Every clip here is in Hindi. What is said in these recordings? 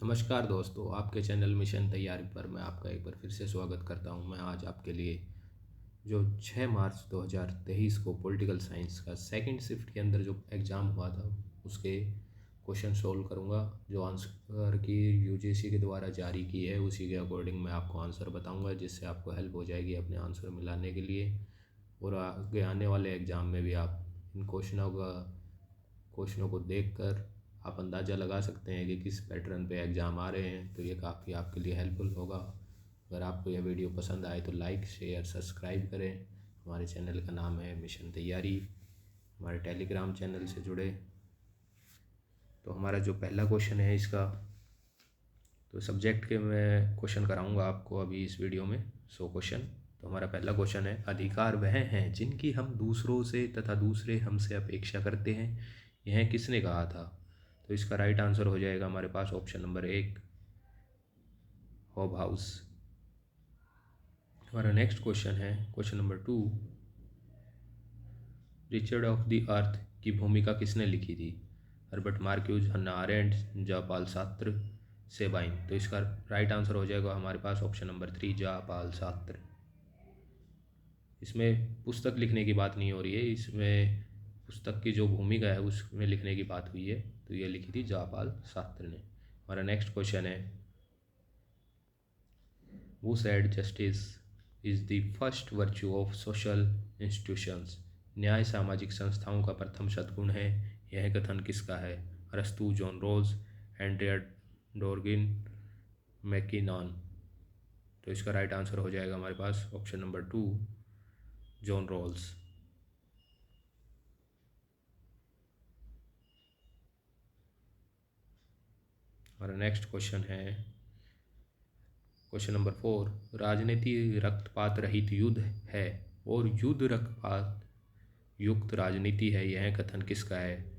नमस्कार दोस्तों, आपके चैनल मिशन तैयारी पर मैं आपका एक बार फिर से स्वागत करता हूं। मैं आज आपके लिए जो 6 मार्च 2023 को पॉलिटिकल साइंस का सेकंड शिफ्ट के अंदर जो एग्ज़ाम हुआ था उसके क्वेश्चन सोल्व करूंगा। जो आंसर की यूजीसी के द्वारा जारी की है उसी के अकॉर्डिंग मैं आपको आंसर बताऊंगा, जिससे आपको हेल्प हो जाएगी अपने आंसर मिलाने के लिए। और आगे आने वाले एग्ज़ाम में भी आप इन क्वेश्चनों को देखकर आप अंदाज़ा लगा सकते हैं कि किस पैटर्न पे एग्ज़ाम आ रहे हैं, तो ये काफ़ी आपके लिए हेल्पफुल होगा। अगर आपको यह वीडियो पसंद आए तो लाइक शेयर सब्सक्राइब करें। हमारे चैनल का नाम है मिशन तैयारी। हमारे टेलीग्राम चैनल से जुड़े। तो हमारा जो पहला क्वेश्चन है इसका, तो सब्जेक्ट के मैं क्वेश्चन कराऊंगा आपको अभी इस वीडियो में 100 क्वेश्चन। तो हमारा पहला क्वेश्चन है, अधिकार वह हैं जिनकी हम दूसरों से तथा दूसरे हमसे अपेक्षा करते हैं, यह किसने कहा था? तो इसका राइट आंसर हो जाएगा हमारे पास ऑप्शन नंबर 1, हॉबहाउस। हमारा नेक्स्ट क्वेश्चन है question number 2, wretched of the earth की भूमिका किसने लिखी थी? Herbert Marcuse, Hannah Arendt, Jean Paul Sartre, Sabine. तो इसका राइट आंसर हो जाएगा हमारे पास ऑप्शन नंबर 3, जापाल सात्र। इसमें पुस्तक लिखने की बात नहीं हो रही है, इसमें पुस्तक की जो भूमिका है उसमें लिखने की बात हुई है। तो ये लिखी थी जापाल सात्र ने। हमारा नेक्स्ट क्वेश्चन है, वो said justice is the first virtue of social institutions. न्याय सामाजिक संस्थाओं का प्रथम सद्गुण है, यह कथन किसका है? अरस्तू, जॉन रोज, एंड्रिया डोर्गिन, मैकिनॉन। तो इसका राइट आंसर हो जाएगा हमारे पास ऑप्शन नंबर 2, जॉन रोल्स। हमारा नेक्स्ट क्वेश्चन है क्वेश्चन नंबर 4, राजनीति रक्तपात रहित युद्ध है और युद्ध रक्तपात युक्त राजनीति है, यह कथन किसका है?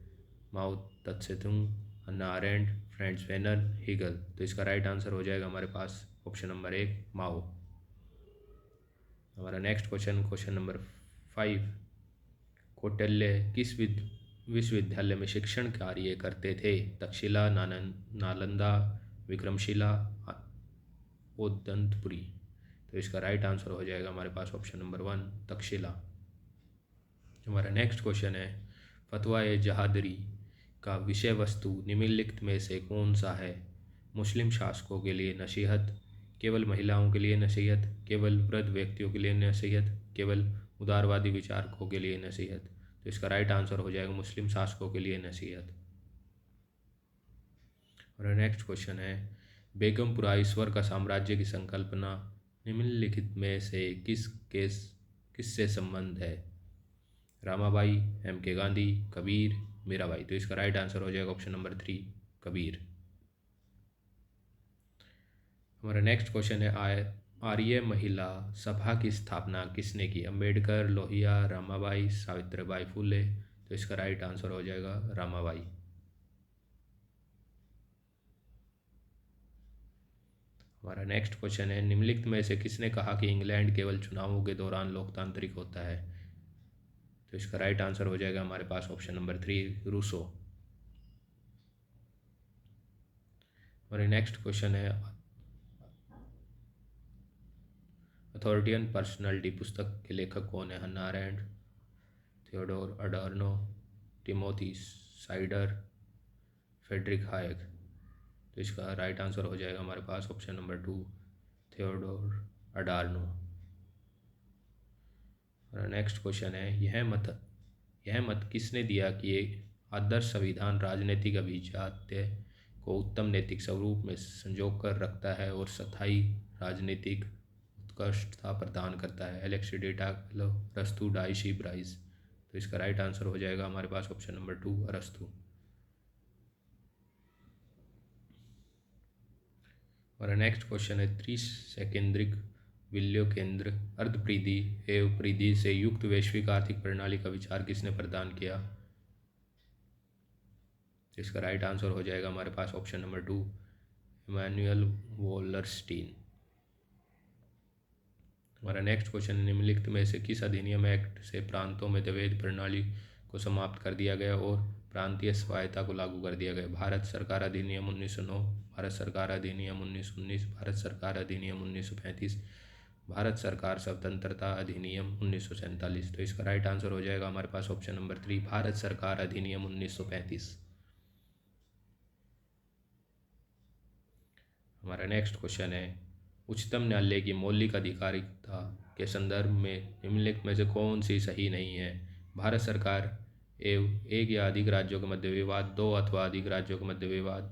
माओ त्से-तुंग, हन्ना अरेंट, फ्रांज फैनन, हीगल। तो इसका राइट आंसर हो जाएगा हमारे पास ऑप्शन नंबर 1, माओ। हमारा next question question number 5, Kautilya किस विश्वविद्यालय में शिक्षण कार्य करते थे? तक्षशिला, नालंदा, विक्रमशिला, ओदंतपुरी। तो इसका राइट आंसर हो जाएगा हमारे पास ऑप्शन नंबर 1, तक्षशिला। हमारा नेक्स्ट क्वेश्चन है, फतवा ए जहादरी का विषय वस्तु निम्नलिखित में से कौन सा है? मुस्लिम शासकों के लिए नसीहत, केवल महिलाओं के लिए नसीहत, केवल वृद्ध व्यक्तियों के लिए नसीहत, केवल उदारवादी विचारकों के लिए नसीहत। तो इसका राइट आंसर हो जाएगा मुस्लिम शासकों के लिए नसीहत। और नेक्स्ट क्वेश्चन है, बेगमपुरा ईश्वर का साम्राज्य की संकल्पना निम्नलिखित में से किससे संबंध है? रामाबाई, M.K. गांधी, कबीर, मीराबाई। तो इसका राइट आंसर हो जाएगा ऑप्शन नंबर 3, कबीर। हमारा नेक्स्ट क्वेश्चन है, आर्य महिला सभा की स्थापना किसने की? अम्बेडकर, लोहिया, रामाबाई, सावित्रीबाई फुले। तो इसका राइट आंसर हो जाएगा रामाबाई। हमारा नेक्स्ट क्वेश्चन है, निम्नलिखित में से किसने कहा कि इंग्लैंड केवल चुनावों के दौरान लोकतांत्रिक होता है? तो इसका राइट आंसर हो जाएगा हमारे पास ऑप्शन नंबर 3, रूसो। हमारे नेक्स्ट क्वेश्चन है, अथॉरिटियन पर्सनालिटी पुस्तक के लेखक कौन है? Hannah Arendt, Theodor Adorno, Timothy Snyder, Friedrich Hayek. तो इसका राइट आंसर हो जाएगा हमारे पास ऑप्शन नंबर 2, थियोडोर अडार्नो। और नेक्स्ट क्वेश्चन है, यह मत किसने दिया कि एक आदर्श संविधान राजनीतिक अभिजात्य को उत्तम नैतिक स्वरूप में संजो कर रखता है और स्थायी राजनीतिक उत्कृष्टता प्रदान करता है? एलेक्सिडेटा, अरस्तू, डाइशी, ब्राइस। तो इसका राइट आंसर हो जाएगा हमारे पास ऑप्शन नंबर 2, अरस्तू। हमारा नेक्स्ट क्वेश्चन है, त्रिसैकेंद्रिक विल्यो केंद्र अर्धपरिधि एवं परिधि से युक्त वैश्विक आर्थिक प्रणाली का विचार किसने प्रदान किया? इसका राइट आंसर हो जाएगा हमारे पास ऑप्शन नंबर 2, इमैनुअल वोलरस्टीन। हमारा नेक्स्ट क्वेश्चन, निम्नलिखित में से किस अधिनियम एक्ट से प्रांतों में द्वैध प्रणाली को समाप्त कर दिया गया और प्रांतीय स्वायत्ता को लागू कर दिया गया? भारत सरकार अधिनियम 1909, भारत सरकार अधिनियम 1919, भारत सरकार अधिनियम 1935, भारत सरकार स्वतंत्रता अधिनियम 1947। तो इसका राइट आंसर हो जाएगा हमारे पास ऑप्शन नंबर 3, भारत सरकार अधिनियम 1935। हमारा नेक्स्ट क्वेश्चन है, उच्चतम न्यायालय की मौलिक अधिकारिता के संदर्भ में निम्नलिखित में से कौन सी सही नहीं है? भारत सरकार एवं एक या अधिक राज्यों के मध्य विवाद, दो अथवा अधिक राज्यों के मध्य विवाद,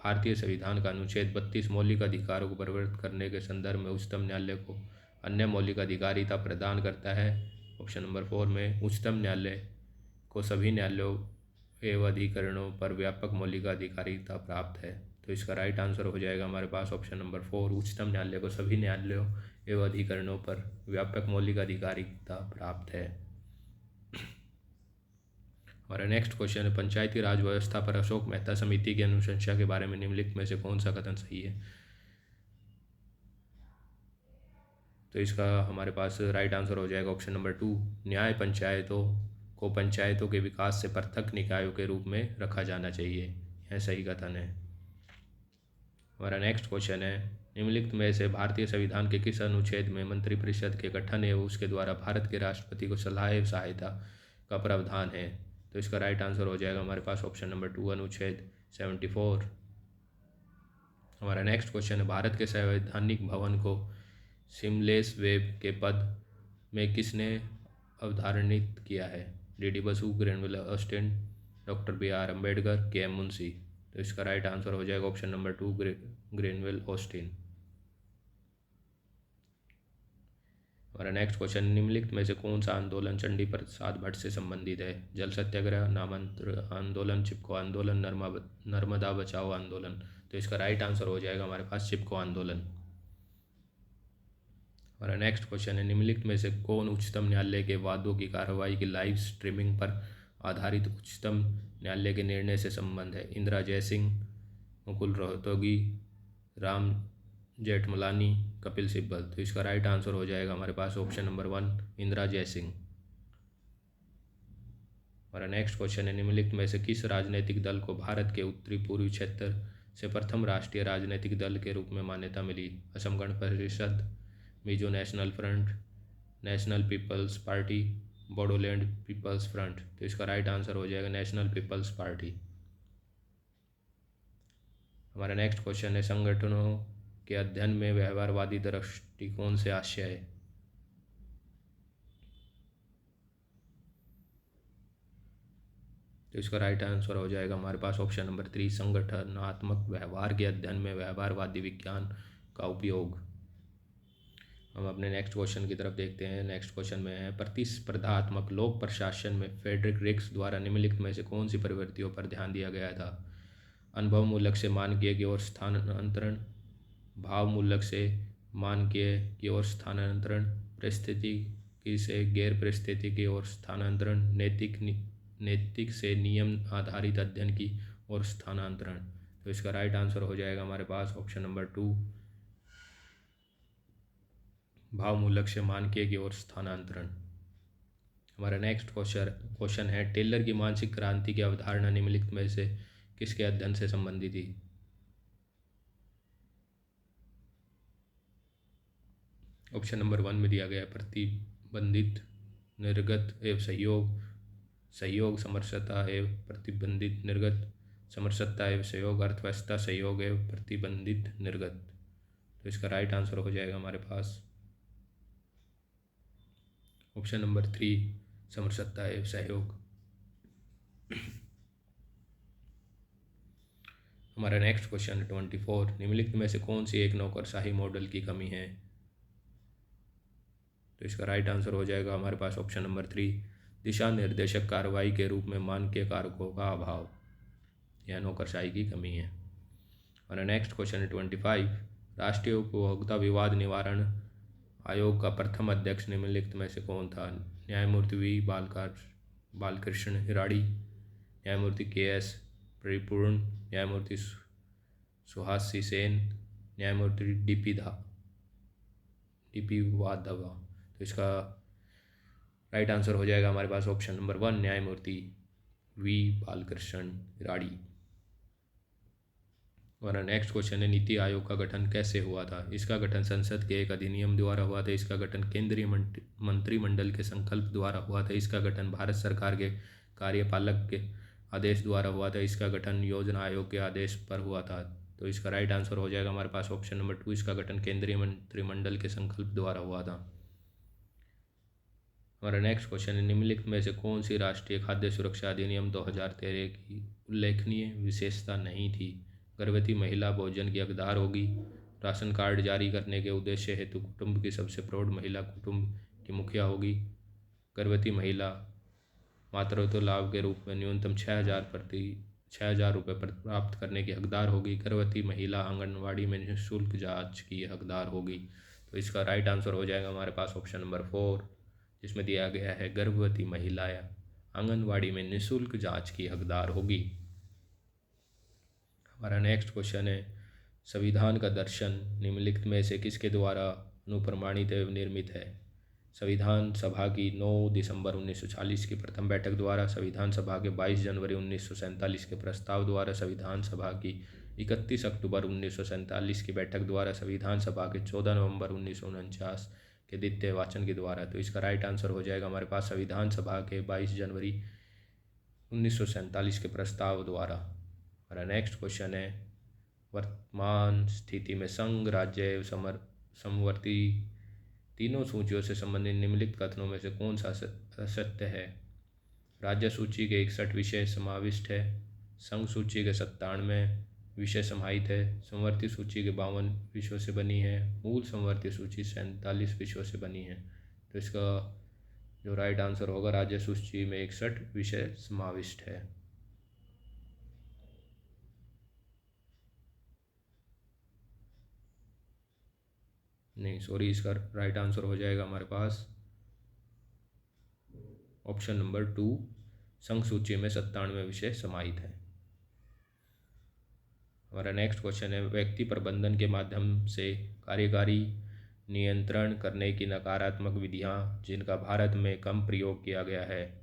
भारतीय संविधान का अनुच्छेद 32 मौलिक अधिकारों को परिवर्तित करने के संदर्भ में उच्चतम न्यायालय को अन्य मौलिक अधिकारिता प्रदान करता है। ऑप्शन नंबर 4 में उच्चतम न्यायालय को सभी न्यायालयों एवं अधिकरणों पर व्यापक मौलिक अधिकारिता प्राप्त है। तो इसका राइट आंसर हो जाएगा हमारे पास ऑप्शन नंबर 4, उच्चतम न्यायालय को सभी न्यायालयों एवं अधिकरणों पर व्यापक मौलिक अधिकारिता प्राप्त है। हमारा नेक्स्ट क्वेश्चन है, पंचायती राज व्यवस्था पर अशोक मेहता समिति की अनुशंसा के बारे में निम्नलिखित में से कौन सा कथन सही है? तो इसका हमारे पास राइट आंसर हो जाएगा ऑप्शन नंबर 2, न्याय पंचायतों को पंचायतों के विकास से पृथक निकायों के रूप में रखा जाना चाहिए, यह सही कथन है। हमारा नेक्स्ट क्वेश्चन है, निम्नलिखित में से भारतीय संविधान के किस अनुच्छेद में मंत्रिपरिषद के गठन एवं उसके द्वारा भारत के राष्ट्रपति को सलाह एवं सहायता का प्रावधान है? तो इसका राइट आंसर हो जाएगा हमारे पास ऑप्शन नंबर 2, अनुच्छेद 74। हमारा नेक्स्ट क्वेश्चन है, भारत के संवैधानिक भवन को सिमलेस वेब के पद में किसने अवधारणित किया है? D Basu, Granville Austin, doctor BR Ambedkar, KM Munshi. तो इसका राइट आंसर हो जाएगा ऑप्शन नंबर 2, ग्रेनविल ऑस्टिन। हमारा नेक्स्ट क्वेश्चन, निम्नलिखित में से कौन सा आंदोलन चंडी प्रसाद भट्ट से संबंधित है? जल सत्याग्रह, नामांतर आंदोलन, चिपको आंदोलन, नर्मदा बचाओ आंदोलन। तो इसका राइट आंसर हो जाएगा हमारे पास चिपको आंदोलन। हमारा नेक्स्ट क्वेश्चन है, निम्नलिखित में से कौन उच्चतम न्यायालय के वादों की कार्रवाई की लाइव स्ट्रीमिंग पर आधारित उच्चतम न्यायालय के निर्णय से संबंध है? इंदिरा जयसिंह, मुकुल रोहतगी, राम जेठमलानी, कपिल सिब्बल। तो इसका राइट आंसर हो जाएगा हमारे पास ऑप्शन नंबर 1, इंदिरा जयसिंह। हमारा नेक्स्ट क्वेश्चन है, निम्नलिखित में से किस राजनीतिक दल को भारत के उत्तरी पूर्वी क्षेत्र से प्रथम राष्ट्रीय राजनीतिक दल के रूप में मान्यता मिली? Assam Gana Parishad, Mizo national front, national people's party, Bodoland people's front. तो इसका राइट आंसर हो जाएगा नेशनल पीपल्स पार्टी। हमारा नेक्स्ट क्वेश्चन है, संगठनों के अध्ययन में व्यवहारवादी दृष्टिकोण से आशय है? तो इसका राइट आंसर हो जाएगा हमारे पास ऑप्शन नंबर 3, संगठनात्मक व्यवहार के अध्ययन में व्यवहारवादी विज्ञान का उपयोग। हम अपने नेक्स्ट क्वेश्चन की तरफ देखते हैं। नेक्स्ट क्वेश्चन में है, प्रतिस्पर्धात्मक लोक प्रशासन में फ्रेडरिक रिक्स द्वारा निम्नलिखित में से कौन सी प्रवृत्तियों पर ध्यान दिया गया था? अनुभव मूलक से मानकीय की ओर स्थानांतरण, भाव मूलक से मानकीय की ओर स्थानांतरण, परिस्थितिकी से गैर परिस्थिति की ओर स्थानांतरण, नैतिक से नियम आधारित अध्ययन की ओर स्थानांतरण। तो इसका राइट आंसर हो जाएगा हमारे पास ऑप्शन नंबर 2, भाव मूलक से मानकीय की ओर स्थानांतरण। हमारा नेक्स्ट क्वेश्चन है, टेलर की मानसिक क्रांति की अवधारणा निम्नलिखित में से किसके अध्ययन से संबंधित थी? ऑप्शन नंबर 1 में दिया गया प्रतिबंधित, निर्गत एवं सहयोग, समरसता एवं प्रतिबंधित निर्गत, समरसता एवं सहयोग, अर्थव्यवस्था सहयोग एवं प्रतिबंधित निर्गत। तो इसका राइट आंसर हो जाएगा हमारे पास ऑप्शन नंबर 3, समरसता एवं सहयोग। हमारा नेक्स्ट क्वेश्चन है 24, निम्नलिखित में से कौन सी एक नौकरशाही मॉडल की कमी है? तो इसका राइट आंसर हो जाएगा हमारे पास ऑप्शन नंबर 3, दिशा निर्देशक कार्रवाई के रूप में मानकीय कारकों का अभाव, यह नौकरशाही की कमी है। हमारा नेक्स्ट क्वेश्चन है 25, राष्ट्रीय उपभोक्ता विवाद निवारण आयोग का प्रथम अध्यक्ष निम्नलिखित में से कौन था? न्यायमूर्ति V बालकृष्ण हिराड़ी, न्यायमूर्ति KS परिपूर्ण, न्यायमूर्ति सुहास सेन, न्यायमूर्ति DP वाधवा। तो इसका राइट आंसर हो जाएगा हमारे पास ऑप्शन नंबर 1, न्यायमूर्ति वी बालकृष्ण राड़ी। हमारा नेक्स्ट क्वेश्चन है नीति आयोग का गठन कैसे हुआ था? इसका गठन संसद के एक अधिनियम द्वारा हुआ था। इसका गठन केंद्रीय मंत्रिमंडल के संकल्प द्वारा हुआ था। इसका गठन भारत सरकार के कार्यपालक के आदेश द्वारा हुआ था। इसका गठन योजना आयोग के आदेश पर हुआ था। तो इसका राइट आंसर हो जाएगा हमारे पास ऑप्शन नंबर 2, इसका गठन केंद्रीय मंत्रिमंडल के संकल्प द्वारा हुआ था। हमारा नेक्स्ट क्वेश्चन है निम्नलिखित में से कौन सी राष्ट्रीय खाद्य सुरक्षा अधिनियम 2013 की उल्लेखनीय विशेषता नहीं थी? गर्भवती महिला भोजन की हकदार होगी। राशन कार्ड जारी करने के उद्देश्य हेतु कुटुंब की सबसे प्रौढ़ महिला कुटुंब की मुखिया होगी। गर्भवती महिला मातृत्व लाभ के रूप में न्यूनतम 6,000 रुपये पर प्राप्त करने की हकदार होगी। गर्भवती महिला आंगनवाड़ी में निःशुल्क जांच की हकदार होगी। तो इसका राइट आंसर हो जाएगा हमारे पास ऑप्शन नंबर 4, जिसमें दिया गया है गर्भवती महिलाएं आंगनवाड़ी में निःशुल्क जांच की हकदार होगी। हमारा नेक्स्ट क्वेश्चन है संविधान का दर्शन निम्नलिखित में से किसके द्वारा अनुप्रमाणित एवं निर्मित है? संविधान सभा की 9 दिसंबर 1940 की प्रथम बैठक द्वारा, संविधान सभा के 22 जनवरी 1947 के प्रस्ताव द्वारा, संविधान सभा की 31 अक्टूबर 1947 की बैठक द्वारा, संविधान सभा के 14 नवंबर 1949 के द्वितीय वाचन के द्वारा। तो इसका राइट आंसर हो जाएगा हमारे पास संविधान सभा के 22 जनवरी 1947 के प्रस्ताव द्वारा। हमारा नेक्स्ट क्वेश्चन है वर्तमान स्थिति में संघ, राज्य एवं समवर्ती तीनों सूचियों से संबंधित निम्नलिखित कथनों में से कौन सा असत्य है? राज्य सूची के 61 विषय समाविष्ट है। संघ सूची के 97 विषय समाहित है। समवर्ती सूची के 52 विषयों से बनी है। मूल समवर्ती सूची 47 विषयों से बनी है। तो इसका जो राइट आंसर होगा राज्य सूची में 61 विषय समाविष्ट है। नहीं सॉरी, इसका राइट आंसर हो जाएगा हमारे पास ऑप्शन नंबर 2, संघ सूची में 97 विषय समाहित है। हमारा नेक्स्ट क्वेश्चन है व्यक्ति प्रबंधन के माध्यम से कार्यकारी नियंत्रण करने की नकारात्मक विधियां जिनका भारत में कम प्रयोग किया गया है।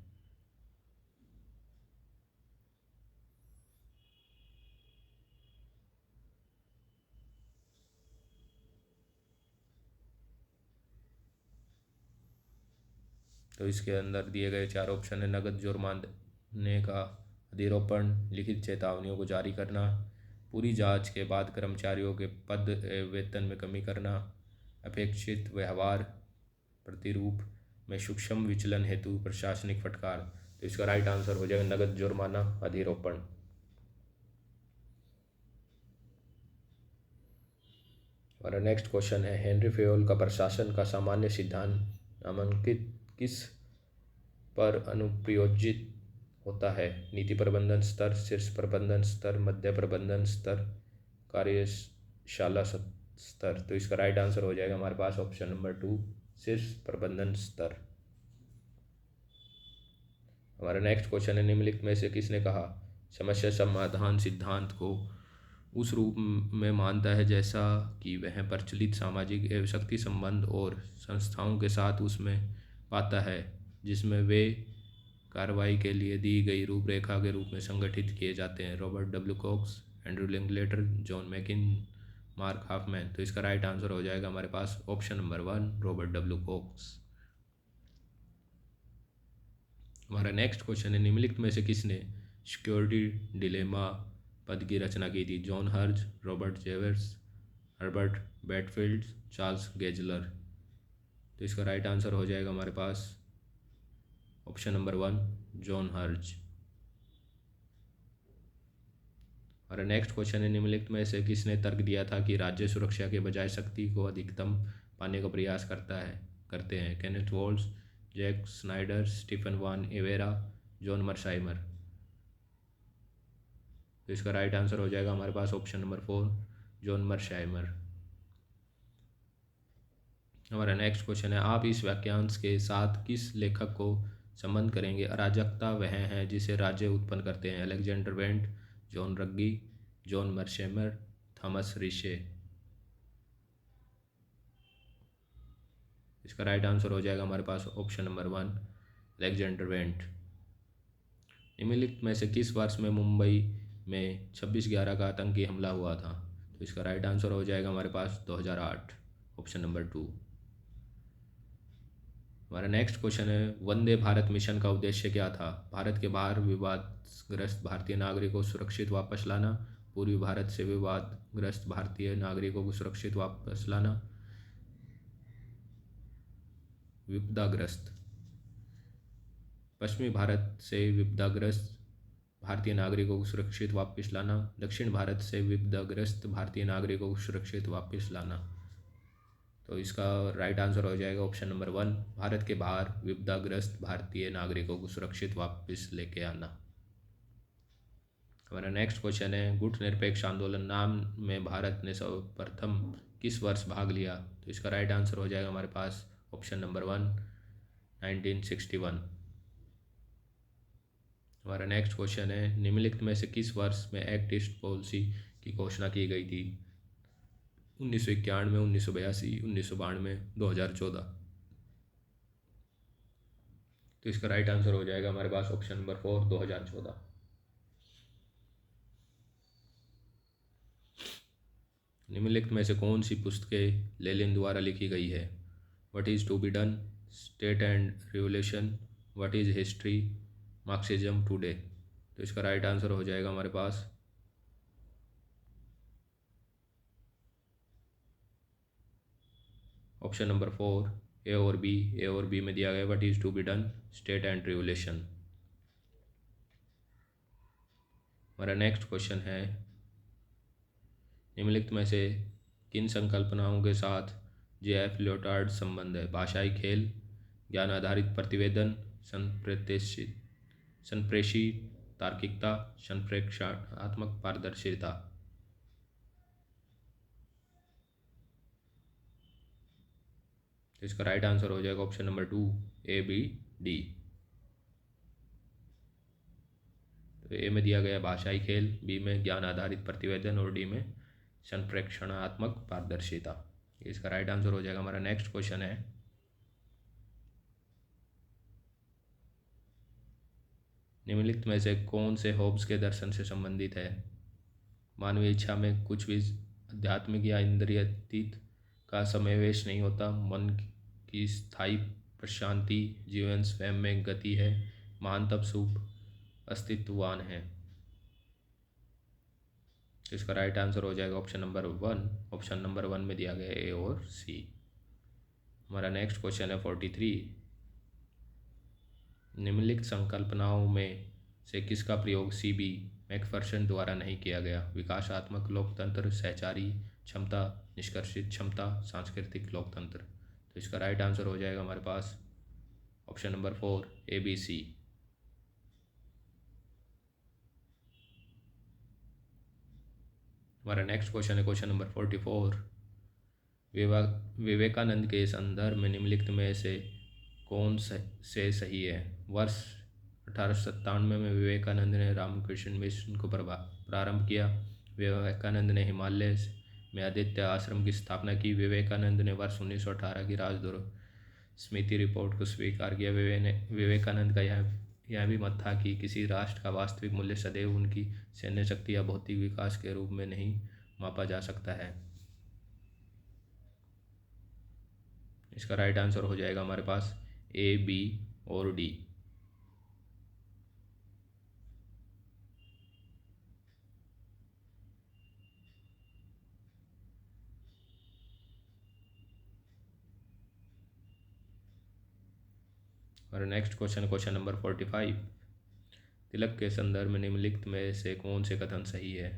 तो इसके अंदर दिए गए 4 ऑप्शन है नगद जुर्माने का अधिरोपण, लिखित चेतावनियों को जारी करना, पूरी जांच के बाद कर्मचारियों के पद वेतन में कमी करना, अपेक्षित व्यवहार प्रतिरूप में सूक्ष्म विचलन हेतु प्रशासनिक फटकार। तो इसका राइट आंसर हो जाएगा नगद जुर्माना अधिरोपण। हमारा नेक्स्ट क्वेश्चन है हेनरी फेयोल का प्रशासन का सामान्य सिद्धांत नामांकित किस पर अनुप्रयोजित होता है? नीति प्रबंधन स्तर, शीर्ष प्रबंधन स्तर, मध्य प्रबंधन स्तर, कार्यशाला स्तर। तो इसका राइट आंसर हो जाएगा हमारे पास ऑप्शन नंबर 2, शीर्ष प्रबंधन स्तर। हमारा नेक्स्ट क्वेश्चन है निम्नलिखित में से किसने कहा समस्या समाधान सिद्धांत को उस रूप में मानता है जैसा कि वह प्रचलित सामाजिक एवं शक्ति संबंध और संस्थाओं के साथ उसमें पाता है, जिसमें वे कार्रवाई के लिए दी गई रूपरेखा के रूप में संगठित किए जाते हैं? Robert W Cox, Andrew Linklater, John Mackin, Mark Hoffman. तो इसका राइट आंसर हो जाएगा हमारे पास option number 1, Robert W Cox. हमारा नेक्स्ट क्वेश्चन है निम्नलिखित में से किसने सिक्योरिटी डिलेमा पद की रचना की थी? जॉन हर्ज, रॉबर्ट जेवर्स, हर्बर्ट बैटफील्ड, चार्ल्स गेजलर। तो इसका राइट आंसर हो जाएगा हमारे पास ऑप्शन नंबर 1, जॉन हर्ज। हमारा नेक्स्ट क्वेश्चन है निम्नलिखित में से किसने तर्क दिया था कि राज्य सुरक्षा के बजाय शक्ति को अधिकतम पाने का प्रयास करते हैं? Kenneth Waltz, Jack Snyder, Stephen Van Evera, John Mearsheimer. तो इसका राइट आंसर हो जाएगा हमारे पास ऑप्शन नंबर 4, जॉन मर्साइमर। हमारा नेक्स्ट क्वेश्चन है आप इस वाक्यांश के साथ किस लेखक को संबंध करेंगे? अराजकता वह है जिसे राज्य उत्पन्न करते हैं? Alexander Wendt, John Ruggie, John Mearsheimer, Thomas Risse. इसका राइट आंसर हो जाएगा हमारे पास ऑप्शन नंबर 1, अलेक्जेंडर वेंट। निम्नलिखित में से किस वर्ष में मुंबई में 26/11 का आतंकी हमला हुआ था? तो इसका राइट आंसर हो जाएगा हमारे पास 2008, ऑप्शन नंबर 2। हमारा नेक्स्ट क्वेश्चन है, वंदे भारत मिशन का उद्देश्य क्या था? भारत के बाहर विवादग्रस्त भारतीय नागरिकों को सुरक्षित वापस लाना, पूर्वी भारत से विवादग्रस्त भारतीय नागरिकों को सुरक्षित वापस लाना, विपदाग्रस्त पश्चिमी भारत से विपदाग्रस्त भारतीय नागरिकों को सुरक्षित वापस लाना, दक्षिण भारत से विपदाग्रस्त भारतीय नागरिकों को सुरक्षित वापस लाना। तो इसका राइट आंसर हो जाएगा ऑप्शन नंबर 1, भारत के बाहर विपदाग्रस्त भारतीय नागरिकों को सुरक्षित वापस लेके आना। हमारा नेक्स्ट क्वेश्चन है, गुट निरपेक्ष आंदोलन नाम में भारत ने सर्वप्रथम किस वर्ष भाग लिया? तो इसका राइट आंसर हो जाएगा हमारे पास ऑप्शन नंबर 1, 1961। हमारा नेक्स्ट क्वेश्चन है, निम्नलिखित में से किस वर्ष में एक्ट ईस्ट पॉलिसी की घोषणा की गई थी? 1991, 1982, 1992, 2014। तो इसका राइट आंसर हो जाएगा हमारे पास ऑप्शन नंबर 4, 2014। निम्नलिखित में से कौन सी पुस्तकें लेनिन द्वारा लिखी गई है? What is to be done, state and revolution, what is history, Marxism today. तो इसका राइट आंसर हो जाएगा हमारे पास ऑप्शन नंबर 4, ए और बी। ए और बी में दिया गया what is to be done, state and revolution. हमारा नेक्स्ट क्वेश्चन है, निम्नलिखित में से किन संकल्पनाओं के साथ जे.एफ. लियोटार्ड संबंध है? भाषाई खेल, ज्ञान आधारित प्रतिवेदन, संप्रेषी तार्किकता, संप्रेषणात्मक पारदर्शिता। तो इसका राइट आंसर हो जाएगा ऑप्शन नंबर 2, ए, बी, डी। तो ए में दिया गया भाषाई खेल, बी में ज्ञान आधारित प्रतिवेदन और डी में संप्रेषणात्मक पारदर्शिता। इसका राइट आंसर हो जाएगा। हमारा नेक्स्ट क्वेश्चन है, निम्नलिखित में से कौन से होब्स के दर्शन से संबंधित है? मानवीय इच्छा में कुछ भी आध्यात्मिक या इंद्रियातीत का समावेश नहीं होता, मन की स्थायी प्रशांति, जीवन स्वयं में गति है, महानतम सुख अस्तित्ववान है। इसका राइट आंसर हो जाएगा ऑप्शन नंबर 1। ऑप्शन नंबर 1 में दिया गया ए और सी। हमारा नेक्स्ट क्वेश्चन है 43, निम्नलिखित संकल्पनाओं में से किसका प्रयोग सीबी मैकफर्शन द्वारा नहीं किया गया? विकासात्मक लोकतंत्र, सहचारी क्षमता, निष्कर्षित क्षमता, सांस्कृतिक लोकतंत्र। तो इसका राइट आंसर हो जाएगा हमारे पास ऑप्शन नंबर 4, ए, बी, सी। हमारा नेक्स्ट क्वेश्चन है क्वेश्चन नंबर 44, विवेकानंद के संदर्भ में निम्नलिखित में से कौन से सही है? वर्ष 1897 में विवेकानंद ने रामकृष्ण मिशन को प्रारंभ किया। विवेकानंद ने हिमालय में आदित्य आश्रम की स्थापना की। विवेकानंद ने वर्ष 1918 की राजद्रोह स्मृति रिपोर्ट को स्वीकार किया। विवेकानंद का यह भी मत था कि किसी राष्ट्र का वास्तविक मूल्य सदैव उनकी सैन्य शक्ति या भौतिक विकास के रूप में नहीं मापा जा सकता है। इसका राइट आंसर हो जाएगा हमारे पास ए, बी और डी। और नेक्स्ट क्वेश्चन क्वेश्चन नंबर 45, तिलक के संदर्भ में निम्नलिखित में से कौन से कथन सही है?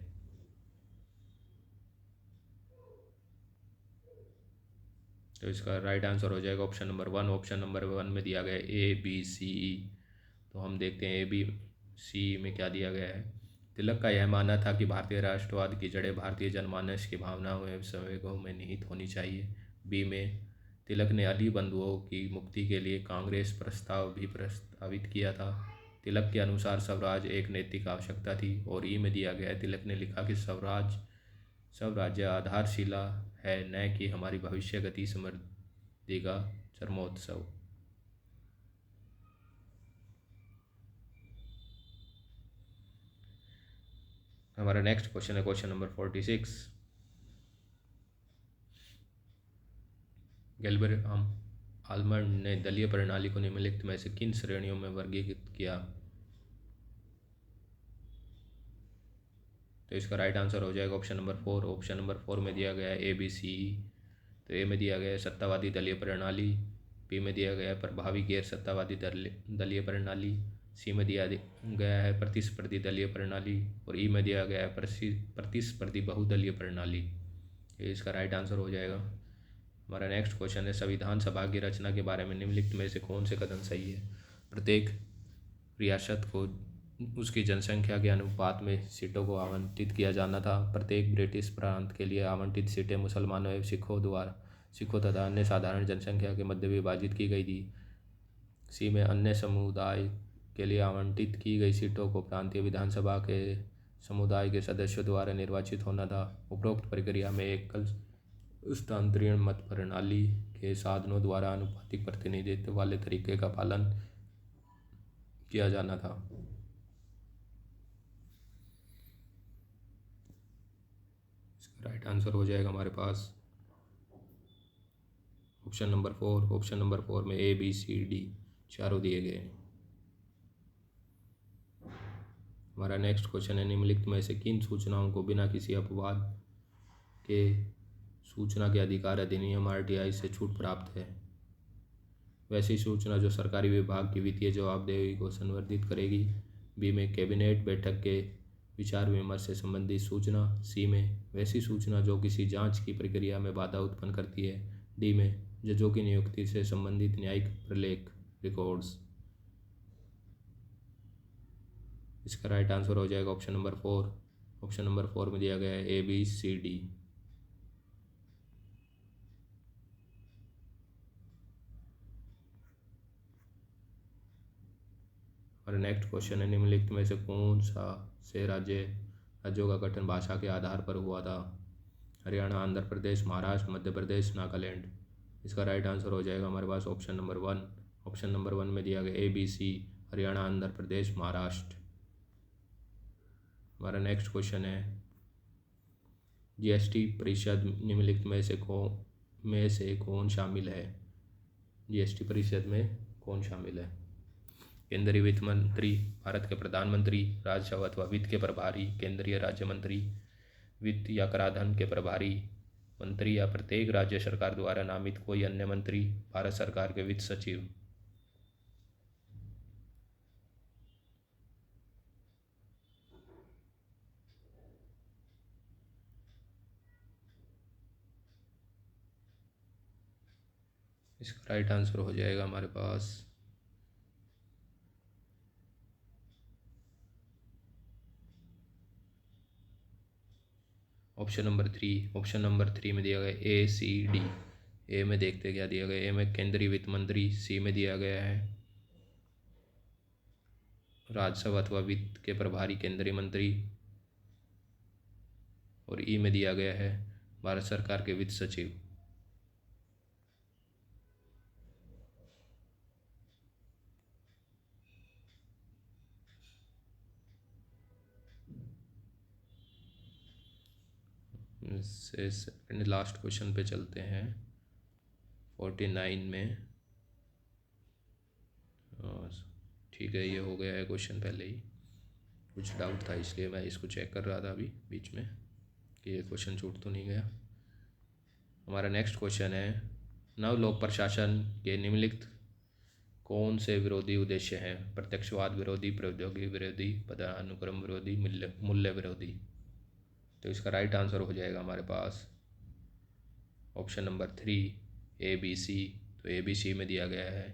तो इसका राइट आंसर हो जाएगा ऑप्शन नंबर 1। ऑप्शन नंबर 1 में दिया गया ए, बी, सी, ई। तो हम देखते हैं ए, बी, सी में क्या दिया गया है। तिलक का यह मानना था कि भारतीय राष्ट्रवाद की जड़ें भारतीय जनमानस की भावनाओं एवं संवेगों में निहित होनी चाहिए। बी में तिलक ने अली बंधुओं की मुक्ति के लिए कांग्रेस प्रस्ताव भी प्रस्तावित किया था। तिलक के अनुसार स्वराज एक नैतिक आवश्यकता थी। और ई में दिया गया है, तिलक ने लिखा कि स्वराज्य आधारशिला है, न कि हमारी भविष्य गति समृद्धि का चरमोत्सव। हमारा नेक्स्ट क्वेश्चन है क्वेश्चन नंबर 46। गैल्बर आलमंड ने दलीय प्रणाली को निम्नलिखित में से किन श्रेणियों में वर्गीकृत किया? तो इसका राइट आंसर हो जाएगा ऑप्शन नंबर 4। ऑप्शन नंबर 4 में दिया गया है ए बी सी। तो ए में दिया गया है सत्तावादी दलीय प्रणाली, बी में दिया गया है प्रभावी गैर सत्तावादी दलीय प्रणाली, सी में दिया गया है प्रतिस्पर्धी दलीय प्रणाली और ई में दिया गया है प्रतिस्पर्धी बहुदलीय प्रणाली। ये इसका राइट आंसर हो जाएगा। हमारा नेक्स्ट क्वेश्चन है संविधान सभा की रचना के बारे में निम्नलिखित में से कौन से कथन सही है? प्रत्येक रियासत को उसकी जनसंख्या के अनुपात में सीटों को आवंटित किया जाना था। प्रत्येक ब्रिटिश प्रांत के लिए आवंटित सीटें मुसलमानों एवं सिखों तथा अन्य साधारण जनसंख्या के मध्य विभाजित की गई थी। सी में अन्य समुदाय के लिए आवंटित की गई सीटों को प्रांतीय विधानसभा के समुदाय के सदस्यों द्वारा निर्वाचित होना था। उपरोक्त प्रक्रिया में एकल स्थानांतरण मत प्रणाली के साधनों द्वारा आनुपातिक प्रतिनिधित्व वाले तरीके का पालन किया जाना था। इसका राइट आंसर हो जाएगा हमारे पास ऑप्शन नंबर 4। ऑप्शन नंबर 4 में ए बी सी डी चारों दिए गए हैं। हमारा नेक्स्ट क्वेश्चन है निम्नलिखित में से किन सूचनाओं को बिना किसी अपवाद के सूचना के अधिकार अधिनियम आरटीआई से छूट प्राप्त है? वैसी सूचना जो सरकारी विभाग की वित्तीय जवाबदेही को संवर्धित करेगी। बी में कैबिनेट बैठक के विचार विमर्श से संबंधित सूचना। सी में वैसी सूचना जो किसी जांच की प्रक्रिया में बाधा उत्पन्न करती है। डी में जजों की नियुक्ति से संबंधित न्यायिक प्रलेख रिकॉर्ड्स। इसका राइट आंसर हो जाएगा ऑप्शन नंबर 4। ऑप्शन नंबर 4 में दिया गया है ए बी सी डी। और नेक्स्ट क्वेश्चन है निम्नलिखित में से कौन सा से राज्यों का गठन भाषा के आधार पर हुआ था? हरियाणा, आंध्र प्रदेश, महाराष्ट्र, मध्य प्रदेश, नागालैंड। इसका राइट आंसर हो जाएगा हमारे पास ऑप्शन नंबर 1। ऑप्शन नंबर 1 में दिया गया A B C Haryana, Andhra Pradesh, Maharashtra. हमारा नेक्स्ट क्वेश्चन है जीएसटी परिषद निम्नलिखित में से कौन शामिल है? जीएसटी परिषद में कौन शामिल है? केंद्रीय वित्त मंत्री, भारत के प्रधानमंत्री, राज्य अथवा वित्त के प्रभारी, केंद्रीय राज्य मंत्री, वित्त या कराधान के प्रभारी मंत्री या प्रत्येक राज्य सरकार द्वारा नामित कोई अन्य मंत्री, भारत सरकार के वित्त सचिव। इसका राइट आंसर हो जाएगा हमारे पास ऑप्शन नंबर 3। ऑप्शन नंबर 3 में दिया गया ए सी डी। ए में देखते क्या दिया गया। ए में केंद्रीय वित्त मंत्री, सी में दिया गया है राजस्व अथवा वित्त के प्रभारी केंद्रीय मंत्री और ई में दिया गया है भारत सरकार के वित्त सचिव। इससे सेकंड लास्ट क्वेश्चन पे चलते हैं 49 में। ठीक है, ये हो गया है क्वेश्चन पहले ही। कुछ डाउट था इसलिए मैं इसको चेक कर रहा था अभी बीच में कि ये क्वेश्चन छूट तो नहीं गया। हमारा नेक्स्ट क्वेश्चन है नव लोक प्रशासन के निम्नलिखित कौन से विरोधी उद्देश्य हैं? प्रत्यक्षवाद विरोधी, प्रौद्योगिकी विरोधी, पदानुक्रम विरोधी, मूल्य विरोधी। तो इसका राइट आंसर हो जाएगा हमारे पास option number 3 A B C. तो ए बी सी में दिया गया है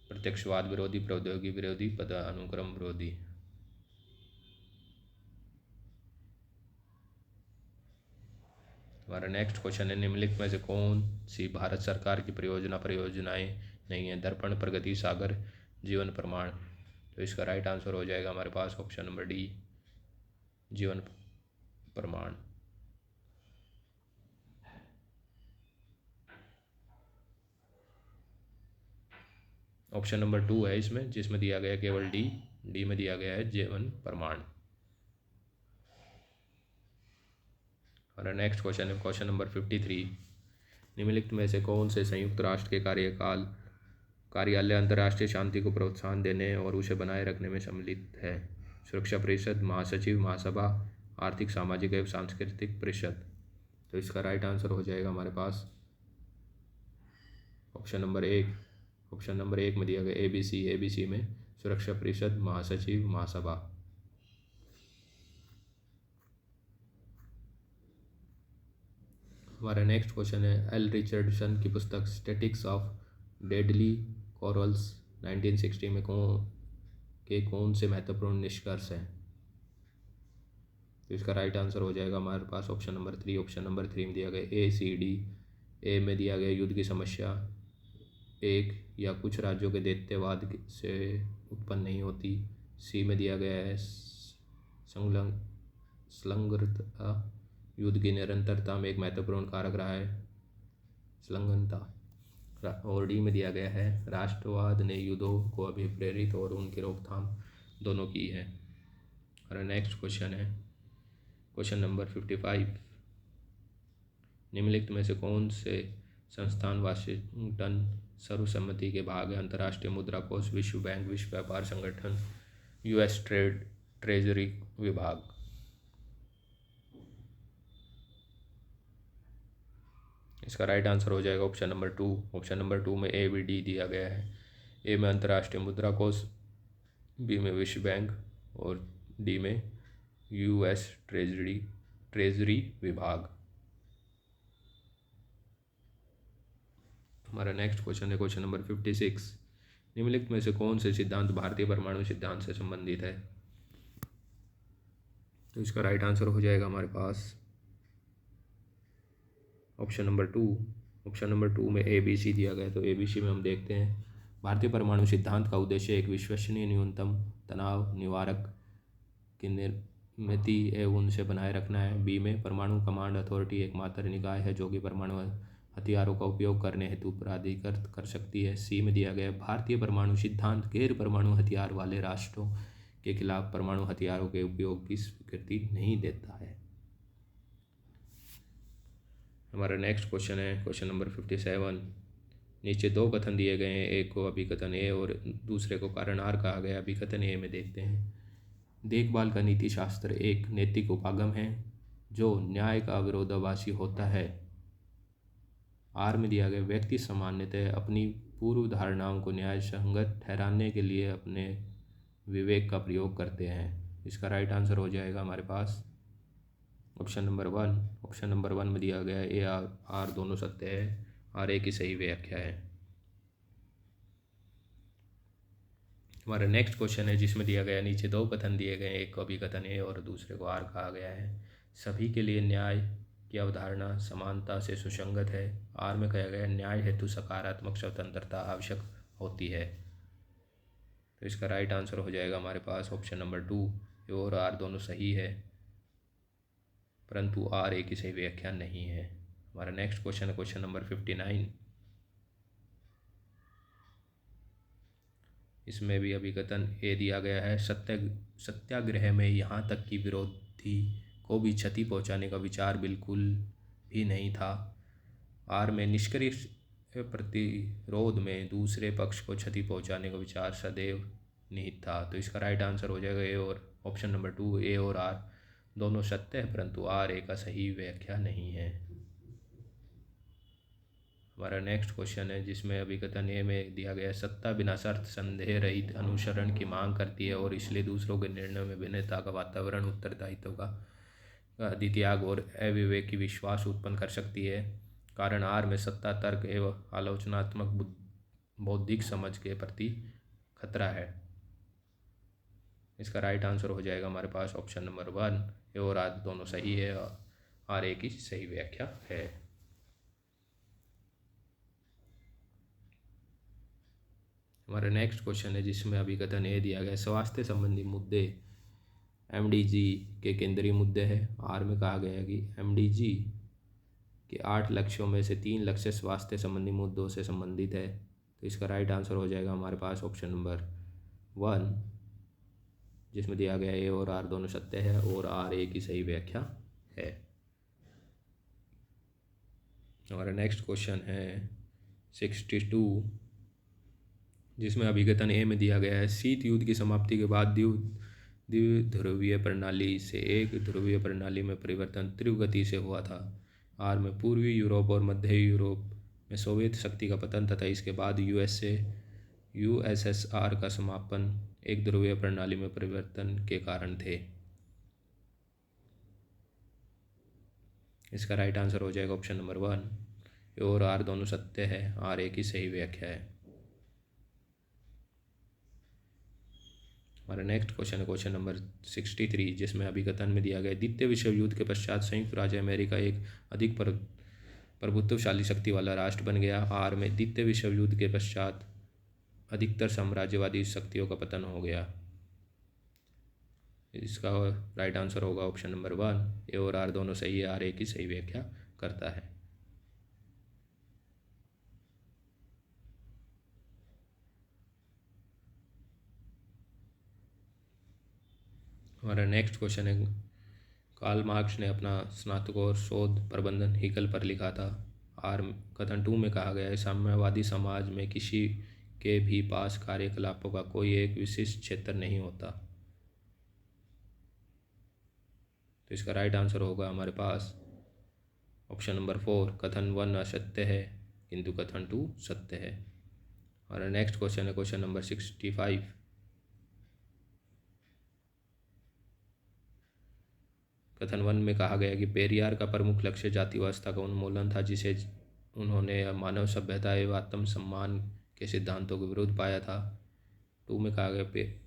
प्रत्यक्षवाद विरोधी, प्रौद्योगिकी विरोधी, पदानुक्रम विरोधी। हमारा नेक्स्ट क्वेश्चन है निम्नलिखित में से कौन सी भारत सरकार की परियोजनाएं नहीं है? दर्पण, प्रगति सागर, जीवन प्रमाण। तो इसका राइट आंसर हो जाएगा हमारे पास ऑप्शन नंबर डी जीवन प्रमाण। ऑप्शन नंबर 2 है इसमें, जिसमें दिया गया केवल डी में दिया गया है जीवन प्रमाण। हमारा नेक्स्ट क्वेश्चन है क्वेश्चन नंबर 53। निम्नलिखित में से कौन से संयुक्त राष्ट्र के कार्यालय अंतर्राष्ट्रीय शांति को प्रोत्साहन देने और उसे बनाए रखने में सम्मिलित है? सुरक्षा परिषद, महासचिव, महासभा, आर्थिक सामाजिक एवं सांस्कृतिक परिषद। तो इसका राइट आंसर हो जाएगा हमारे पास ऑप्शन नंबर 1। ऑप्शन नंबर 1 में दिया गया ABC में सुरक्षा परिषद, महासचिव, महासभा। हमारा नेक्स्ट क्वेश्चन है एल रिचर्डसन की पुस्तक स्टैटिक्स ऑफ डेडली कॉरल्स 1960 में कौन से महत्वपूर्ण निष्कर्ष हैं? तो इसका राइट आंसर हो जाएगा हमारे पास ऑप्शन नंबर 3। ऑप्शन नंबर 3 में दिया गया ACD। ए में दिया गया युद्ध की समस्या एक या कुछ राज्यों के दैत्यवाद से उत्पन्न नहीं होती। सी में दिया गया है संलग्नता युद्ध की निरंतरता में एक महत्वपूर्ण कारक रहा है, संलग्नता। और डी में दिया गया है राष्ट्रवाद ने युद्धों को अभिप्रेरित और उनकी रोकथाम दोनों की है। और नेक्स्ट क्वेश्चन है क्वेश्चन नंबर 55। निम्नलिखित में से कौन से संस्थान वाशिंगटन सर्वसम्मति के भाग है? अंतर्राष्ट्रीय मुद्रा कोष, विश्व बैंक, विश्व व्यापार संगठन, US ट्रेजरी विभाग। इसका राइट आंसर हो जाएगा ऑप्शन नंबर 2। ऑप्शन नंबर 2 में ABD दिया गया है। ए में अंतर्राष्ट्रीय मुद्रा कोष, बी में विश्व बैंक और डी में US ट्रेजरी विभाग। हमारा नेक्स्ट क्वेश्चन है क्वेश्चन नंबर 56। निम्नलिखित में से कौन से सिद्धांत भारतीय परमाणु सिद्धांत से संबंधित है? तो इसका राइट आंसर हो जाएगा हमारे पास ऑप्शन नंबर 2। ऑप्शन नंबर 2 में ABC दिया गया है। तो ABC में हम देखते हैं भारतीय परमाणु सिद्धांत का उद्देश्य एक विश्वसनीय न्यूनतम तनाव निवारक की निर्मित एवं उनसे बनाए रखना है। बी में परमाणु कमांड अथॉरिटी एकमात्र निकाय है जो कि परमाणु हथियारों का उपयोग करने हेतु प्राधिकृत कर सकती है। सी में दिया गया भारतीय परमाणु सिद्धांत गैर परमाणु हथियार वाले राष्ट्रों के खिलाफ परमाणु हथियारों के उपयोग की स्वीकृति नहीं देता है। हमारा नेक्स्ट क्वेश्चन है क्वेश्चन नंबर 57। नीचे दो कथन दिए गए हैं, एक को अभिकथन ए और दूसरे को कारण आर कहा गया। अभिकथन ए में देखते हैं देखभाल का नीति शास्त्र एक नैतिक उपागम है जो न्याय का विरोधाभासी होता है। आर में दिया गया व्यक्ति सामान्यतः अपनी पूर्व धारणाओं को न्याय संगत ठहराने के लिए अपने विवेक का प्रयोग करते हैं। इसका राइट आंसर हो जाएगा हमारे पास ऑप्शन नंबर 1। ऑप्शन नंबर 1 में दिया गया ए आर दोनों सत्य है। आर ए की सही व्याख्या है। हमारा नेक्स्ट क्वेश्चन है जिसमें दिया गया नीचे दो कथन दिए गए, एक को अभिकथन ए और दूसरे को आर कहा गया है। सभी के लिए न्याय की अवधारणा समानता से सुसंगत है। आर में कहा गया न्याय हेतु सकारात्मक स्वतंत्रता आवश्यक होती है। तो इसका राइट आंसर हो जाएगा हमारे पास ऑप्शन नंबर 2। ए और आर दोनों सही है परंतु आर ए की सही व्याख्या नहीं है। हमारा नेक्स्ट क्वेश्चन है क्वेश्चन नंबर 59। इसमें भी अभिकथन ए दिया गया है सत्याग्रह में यहाँ तक कि विरोधी को भी क्षति पहुँचाने का विचार बिल्कुल भी नहीं था। आर में निष्क्रिय प्रतिरोध में दूसरे पक्ष को क्षति पहुँचाने का विचार सदैव निहित था। तो इसका राइट आंसर हो जाएगा ए और ऑप्शन नंबर 2। ए और आर दोनों सत्य है परंतु आर ए का सही व्याख्या नहीं है। हमारा नेक्स्ट क्वेश्चन है जिसमें अभिकथन ए में दिया गया सत्ता बिना शर्त संदेह रहित अनुसरण की मांग करती है और इसलिए दूसरों के निर्णय में भिन्नता का वातावरण उत्तरदायित्व का अधित्याग और अविवेक की विश्वास उत्पन्न कर सकती है। कारण आर में सत्ता तर्क एवं आलोचनात्मक बौद्धिक समझ के प्रति खतरा है। इसका राइट आंसर हो जाएगा हमारे पास ऑप्शन नंबर 1। ए और आर दोनों सही है और आर ए की सही व्याख्या है। हमारा नेक्स्ट क्वेश्चन है जिसमें अभिकथन ए दिया गया स्वास्थ्य संबंधी मुद्दे MDG के केंद्रीय मुद्दे हैं। आर में कहा गया कि MDG के 8 लक्ष्यों में से 3 लक्ष्य स्वास्थ्य संबंधी मुद्दों से संबंधित है। तो इसका राइट आंसर हो जाएगा हमारे पास ऑप्शन नंबर 1 जिसमें दिया गया ए और आर दोनों सत्य है और आर ए की सही व्याख्या है। हमारा नेक्स्ट क्वेश्चन है 62, जिसमें अभिकथन ए में दिया गया है शीत युद्ध की समाप्ति के बाद द्विध्रुवीय प्रणाली से एक ध्रुवीय प्रणाली में परिवर्तन तीव्र गति से हुआ था। आर में पूर्वी यूरोप और मध्य यूरोप में सोवियत शक्ति का पतन तथा इसके बाद यूएसएसआर का समापन एक ध्रुवीय प्रणाली में परिवर्तन के कारण थे। इसका राइट आंसर हो जाएगा ऑप्शन नंबर 1। ए और आर दोनों सत्य है, आर ए की सही व्याख्या है। हमारा नेक्स्ट क्वेश्चन है क्वेश्चन नंबर 63, जिसमें अभिकथन में दिया गया द्वितीय विश्व युद्ध के पश्चात संयुक्त राज्य अमेरिका एक अधिक प्रभुत्वशाली शक्ति वाला राष्ट्र बन गया। आर में द्वितीय विश्व युद्ध के पश्चात अधिकतर साम्राज्यवादी शक्तियों का पतन हो गया। इसका राइट आंसर होगा ऑप्शन नंबर 1। ए और आर दोनों सही है, आर ए की सही व्याख्या करता है। हमारा नेक्स्ट क्वेश्चन है कार्ल मार्क्स ने अपना स्नातकोत्तर शोध प्रबंधन हीकल पर लिखा था। आर कथन 2 में कहा गया है साम्यवादी समाज में किसी के भी पास कार्यकलापों का कोई एक विशिष्ट क्षेत्र नहीं होता। तो इसका राइट आंसर होगा हमारे पास ऑप्शन नंबर 4, कथन 1 असत्य है किंतु कथन 2 सत्य है। हमारा नेक्स्ट क्वेश्चन है क्वेश्चन नंबर 65, कथन 1 में कहा गया कि पेरियार का प्रमुख लक्ष्य जाति व्यवस्था का उन्मूलन था, जिसे उन्होंने मानव सभ्यता एवं आत्म सम्मान के सिद्धांतों के विरुद्ध पाया था। 2 में कहा गया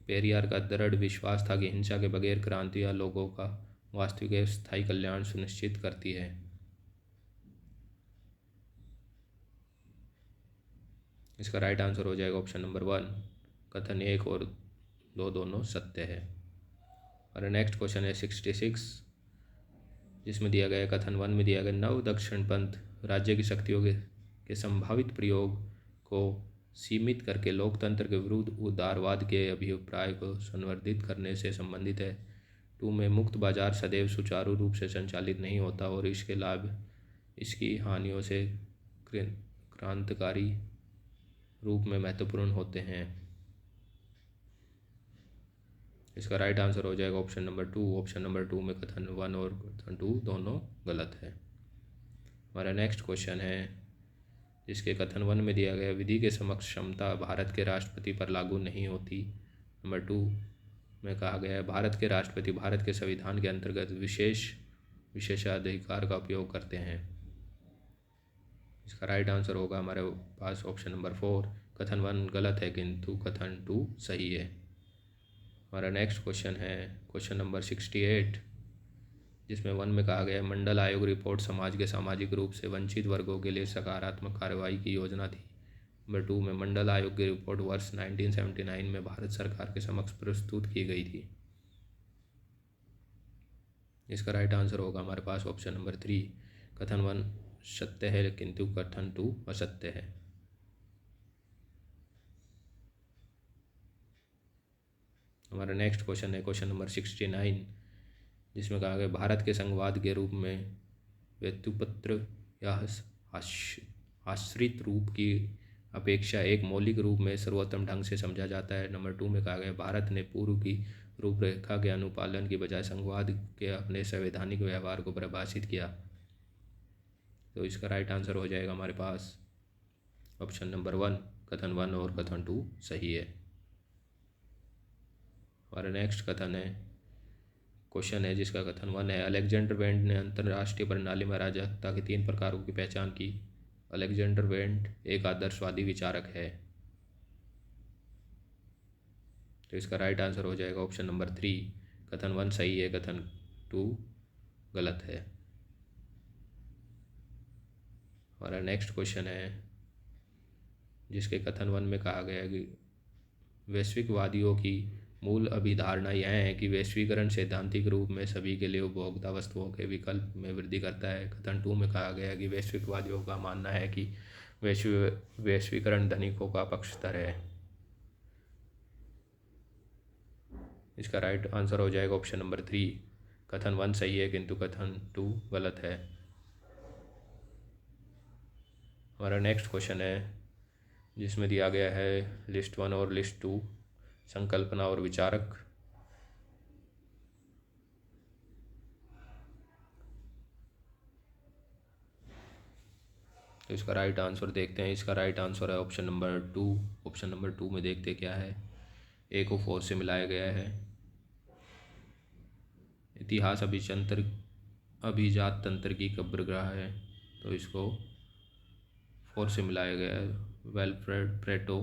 पेरियार का दृढ़ विश्वास था कि हिंसा के बगैर क्रांति या लोगों का वास्तविक एवं स्थायी कल्याण सुनिश्चित करती है। इसका राइट आंसर हो जाएगा ऑप्शन नंबर 1, कथन 1 और 2 दोनों सत्य है। और नेक्स्ट क्वेश्चन है 66, जिसमें दिया गया कथन 1 में दिया गया नव दक्षिण पंथ राज्य की शक्तियों के संभावित प्रयोग को सीमित करके लोकतंत्र के विरुद्ध उदारवाद के अभिप्राय को संवर्धित करने से संबंधित है। 2 में मुक्त बाजार सदैव सुचारू रूप से संचालित नहीं होता और इसके लाभ इसकी हानियों से क्रांतिकारी रूप में महत्वपूर्ण होते हैं। इसका राइट आंसर हो जाएगा ऑप्शन नंबर 2। ऑप्शन नंबर 2 में कथन 1 और कथन 2 दोनों गलत है। हमारा नेक्स्ट क्वेश्चन है जिसके कथन 1 में दिया गया विधि के समक्ष क्षमता भारत के राष्ट्रपति पर लागू नहीं होती। नंबर 2 में कहा गया है भारत के राष्ट्रपति भारत के संविधान के अंतर्गत विशेषाधिकार का उपयोग करते हैं। इसका राइट आंसर होगा हमारे पास ऑप्शन नंबर 4, कथन 1 गलत है किंतु कथन 2 सही है। हमारा नेक्स्ट क्वेश्चन है क्वेश्चन नंबर 68, जिसमें 1 में कहा गया मंडल आयोग रिपोर्ट समाज के सामाजिक रूप से वंचित वर्गों के लिए सकारात्मक कार्रवाई की योजना थी। नंबर 2 में मंडल आयोग की रिपोर्ट वर्ष 1979 में भारत सरकार के समक्ष प्रस्तुत की गई थी। इसका राइट आंसर होगा हमारे पास ऑप्शन नंबर 3, कथन 1 सत्य है किंतु कथन 2 असत्य है। हमारा नेक्स्ट क्वेश्चन है क्वेश्चन नंबर 69, जिसमें कहा गया भारत के संघवाद के रूप में व्युत्पन्न या आश्रित रूप की अपेक्षा एक मौलिक रूप में सर्वोत्तम ढंग से समझा जाता है। नंबर 2 में कहा गया भारत ने पूर्व की रूपरेखा के अनुपालन की बजाय संघवाद के अपने संवैधानिक व्यवहार को परिभाषित किया। तो इसका राइट आंसर हो जाएगा हमारे पास ऑप्शन नंबर 1, कथन 1 और कथन 2 सही है। हमारा नेक्स्ट कथन है क्वेश्चन है जिसका कथन 1 है अलेक्जेंडर वेंट ने अंतर्राष्ट्रीय प्रणाली में अराजकता के 3 प्रकारों की पहचान की। अलेक्जेंडर वेंट एक आदर्शवादी विचारक है। तो इसका राइट आंसर हो जाएगा ऑप्शन नंबर 3, कथन 1 सही है, कथन 2 गलत है। हमारा नेक्स्ट क्वेश्चन है जिसके कथन 1 में कहा गया कि वैश्विकवादियों की मूल अभिधारणा यह है कि वैश्वीकरण सैद्धांतिक रूप में सभी के लिए उपभोक्ता वस्तुओं के विकल्प में वृद्धि करता है। कथन 2 में कहा गया कि वैश्विकवादियों का मानना है कि वैश्वीकरण धनिकों का पक्षधर है। इसका राइट आंसर हो जाएगा ऑप्शन नंबर 3, कथन 1 सही है किंतु कथन 2 गलत है। हमारा नेक्स्ट क्वेश्चन है जिसमें दिया गया है लिस्ट 1 और लिस्ट 2, संकल्पना और विचारक। तो इसका राइट आंसर देखते हैं। इसका राइट आंसर है ऑप्शन नंबर 2। ऑप्शन नंबर 2 में देखते क्या है। ए को 4 से मिलाया गया है। इतिहास अभिजात तंत्र की कब्रगाह है, तो इसको 4 से मिलाया गया है। वेलफ्रेड प्रेटो,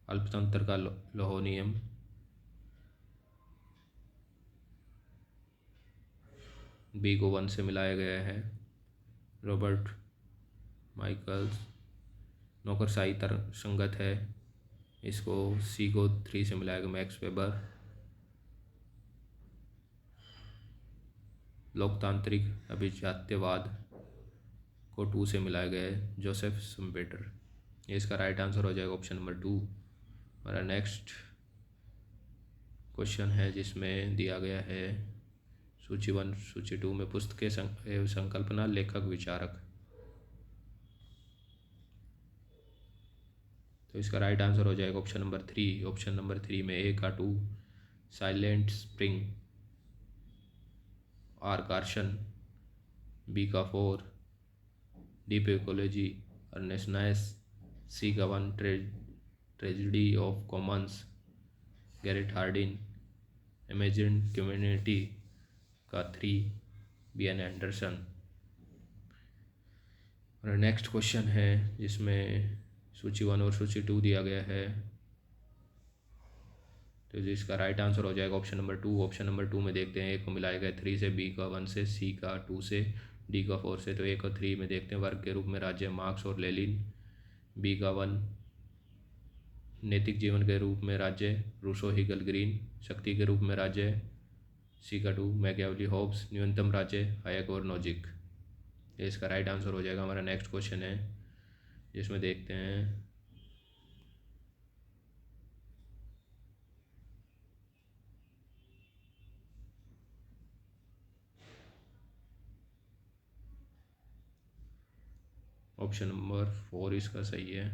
अल्पतंत्र का लोहोनियम। बी को 1 से मिलाया गया है। रॉबर्ट माइकल्स, नौकरशाही तर्क संगत है, इसको सी को 3 से मिलाया गया। मैक्स वेबर, लोकतांत्रिक अभिजात्यवाद को 2 से मिलाया गया है। जोसेफ सुम्पेटर। ये इसका राइट आंसर हो जाएगा ऑप्शन नंबर 2। हमारा नेक्स्ट क्वेश्चन है जिसमें दिया गया है सूची 1 सूची 2 में पुस्तकें एवं संकल्पना, लेखक, विचारक। तो इसका राइट आंसर हो जाएगा ऑप्शन नंबर 3। ऑप्शन नंबर 3 में ए का 2 silent spring, R Carson, B का 4 deep ecology, Ernest Naess, C का 1 tragedy of commons, Garrett Hardin, imagine community का 3 बी एन एंडरसन। और नेक्स्ट क्वेश्चन है जिसमें सूची 1 और सूची 2 दिया गया है, तो जिसका राइट आंसर हो जाएगा ऑप्शन नंबर 2। ऑप्शन नंबर 2 में देखते हैं ए को मिलाया गया 3 से, बी का 1 से, सी का 2 से, डी का 4 से। तो ए को 3 में देखते हैं वर्ग के रूप में राज्य, मार्क्स और लेनिन। बी का 1 नैतिक जीवन के रूप में राज्य, रूसो, हिगल, ग्रीन। शक्ति के रूप में राज्य, सी का 2 मैकियावेली, होब्स। न्यूनतम राज्य, हायक और नोजिक। ये इसका राइट आंसर हो जाएगा। हमारा नेक्स्ट क्वेश्चन है जिसमें देखते हैं ऑप्शन नंबर 4 इसका सही है।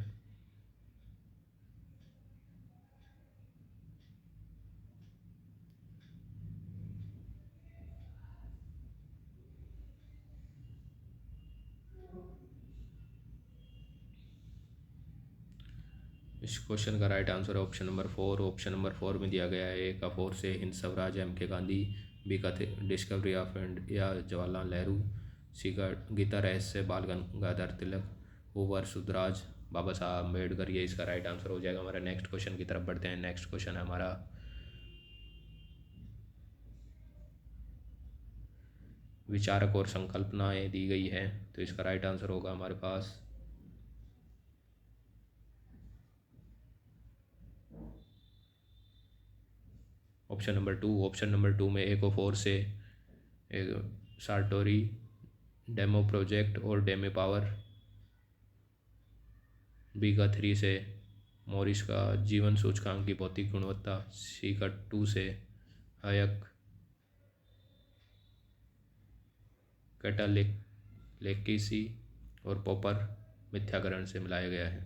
इस क्वेश्चन का राइट आंसर है ऑप्शन नंबर 4। ऑप्शन नंबर 4 में दिया गया है ए का 4 से Hind Swaraj, M K Gandhi. B का Discovery of India, Jawaharlal Nehru. C का गीता रहस्य, बाल गंगाधर तिलक। हूवर, सुधराज, बाबा साहब अम्बेडकर। ये इसका राइट आंसर हो जाएगा। हमारा नेक्स्ट क्वेश्चन की तरफ बढ़ते हैं। नेक्स्ट क्वेश्चन है हमारा विचारक और संकल्पनाएं दी गई है, तो इसका राइट आंसर होगा हमारे पास ऑप्शन नंबर 2। ऑप्शन नंबर 2 में ए को 4 से सार्टोरी, डेमो प्रोजेक्ट और डेमे पावर। बी का 3 से मॉरिस का जीवन सूचकांक की भौतिक गुणवत्ता। सी का 2 से हायक, कैटालेक्सी और पॉपर, मिथ्याकरण से मिलाया गया है।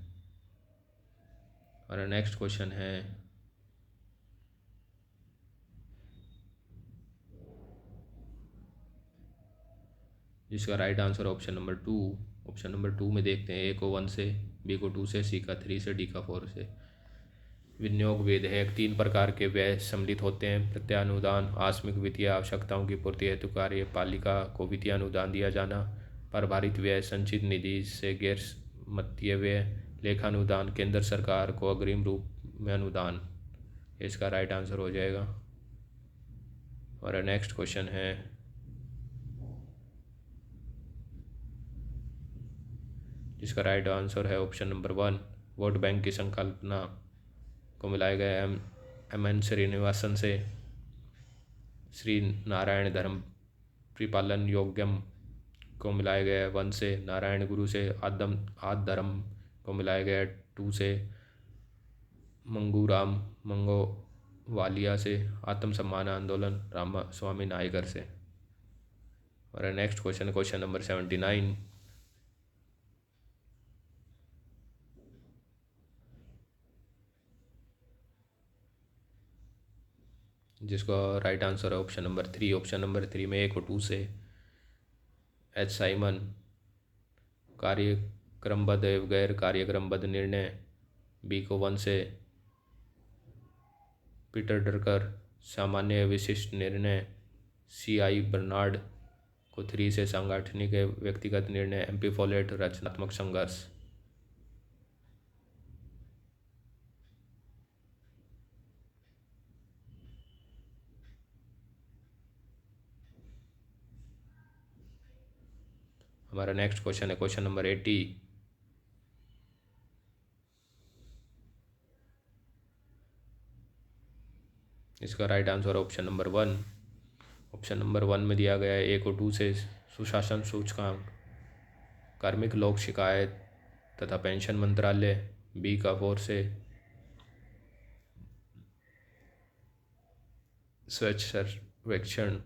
और नेक्स्ट क्वेश्चन है जिसका right answer option number 2। Option number 2 में देखते हैं ए को 1 से, बी को 2 से, सी का 3 से, डी का 4 से। विनियोग विधेयक 3 प्रकार के व्यय सम्मिलित होते हैं। प्रत्यानुदान, आकस्मिक वित्तीय आवश्यकताओं की पूर्ति हेतु कार्यपालिका को वित्तीय अनुदान दिया जाना। प्रभारित व्यय, संचित निधि से गैर मत्तीय व्यय। लेखानुदान, केंद्र सरकार को अग्रिम रूप में अनुदान। इसका राइट आंसर हो जाएगा। और नेक्स्ट क्वेश्चन है जिसका राइट आंसर है ऑप्शन नंबर 1। वोट बैंक की संकल्पना को मिलाया गया एम एन श्रीनिवासन से। श्री नारायण धर्म परिपालन योग्यम को मिलाया गया 1 से। नारायण गुरु से आद धर्म को मिलाया गया 2 से। मंगूराम मंगोवालिया से आत्म सम्मान आंदोलन, रामा स्वामी नायकर से। और नेक्स्ट क्वेश्चन, क्वेश्चन नंबर 79, जिसका राइट आंसर है ऑप्शन नंबर 3। ऑप्शन नंबर 3 में 1 और 2 से एच साइमन, कार्यक्रमबद्ध एवं गैर कार्यक्रमबद्ध निर्णय। बी को 1 से पीटर ड्रकर, सामान्य एवं विशिष्ट निर्णय। सी आई बर्नार्ड को 3 से सांगठनिक एवं व्यक्तिगत निर्णय। एम पी फॉलेट, रचनात्मक संघर्ष। हमारा नेक्स्ट क्वेश्चन है क्वेश्चन नंबर 80। इसका right answer option number 1। Option number 1 में दिया गया है 1 और 2 से सुशासन सूचकांक, कार्मिक लोक शिकायत तथा पेंशन मंत्रालय। बी का 4 से स्वच्छ सर्वेक्षण,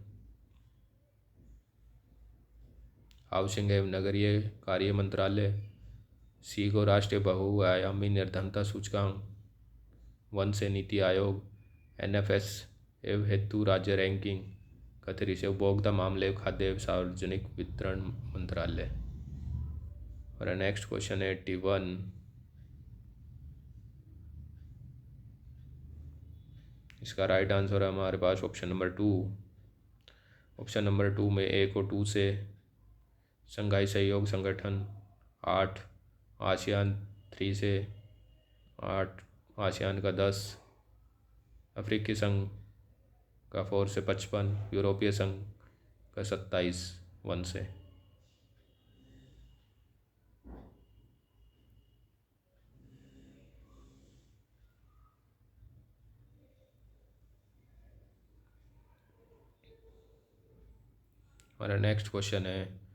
हाउसिंग एवं नगरीय कार्य मंत्रालय। सी को राष्ट्रीय बहुआयामी निर्धनता सूचकांक, 1 से नीति आयोग। एनएफएस एवं हेतु राज्य रैंकिंग। 3 से उपभोक्ता मामले, खाद्य एवं सार्वजनिक वितरण मंत्रालय। और नेक्स्ट क्वेश्चन है 81। इसका राइट आंसर है हमारे पास ऑप्शन नंबर 2। ऑप्शन नंबर 2 में 1 और 2 से शंघाई सहयोग संगठन। 8 आसियान, 3 से 8 आसियान का 10, अफ्रीकी संघ का 4 से 55, यूरोपीय संघ का 27, 1 से। हमारा नेक्स्ट क्वेश्चन है,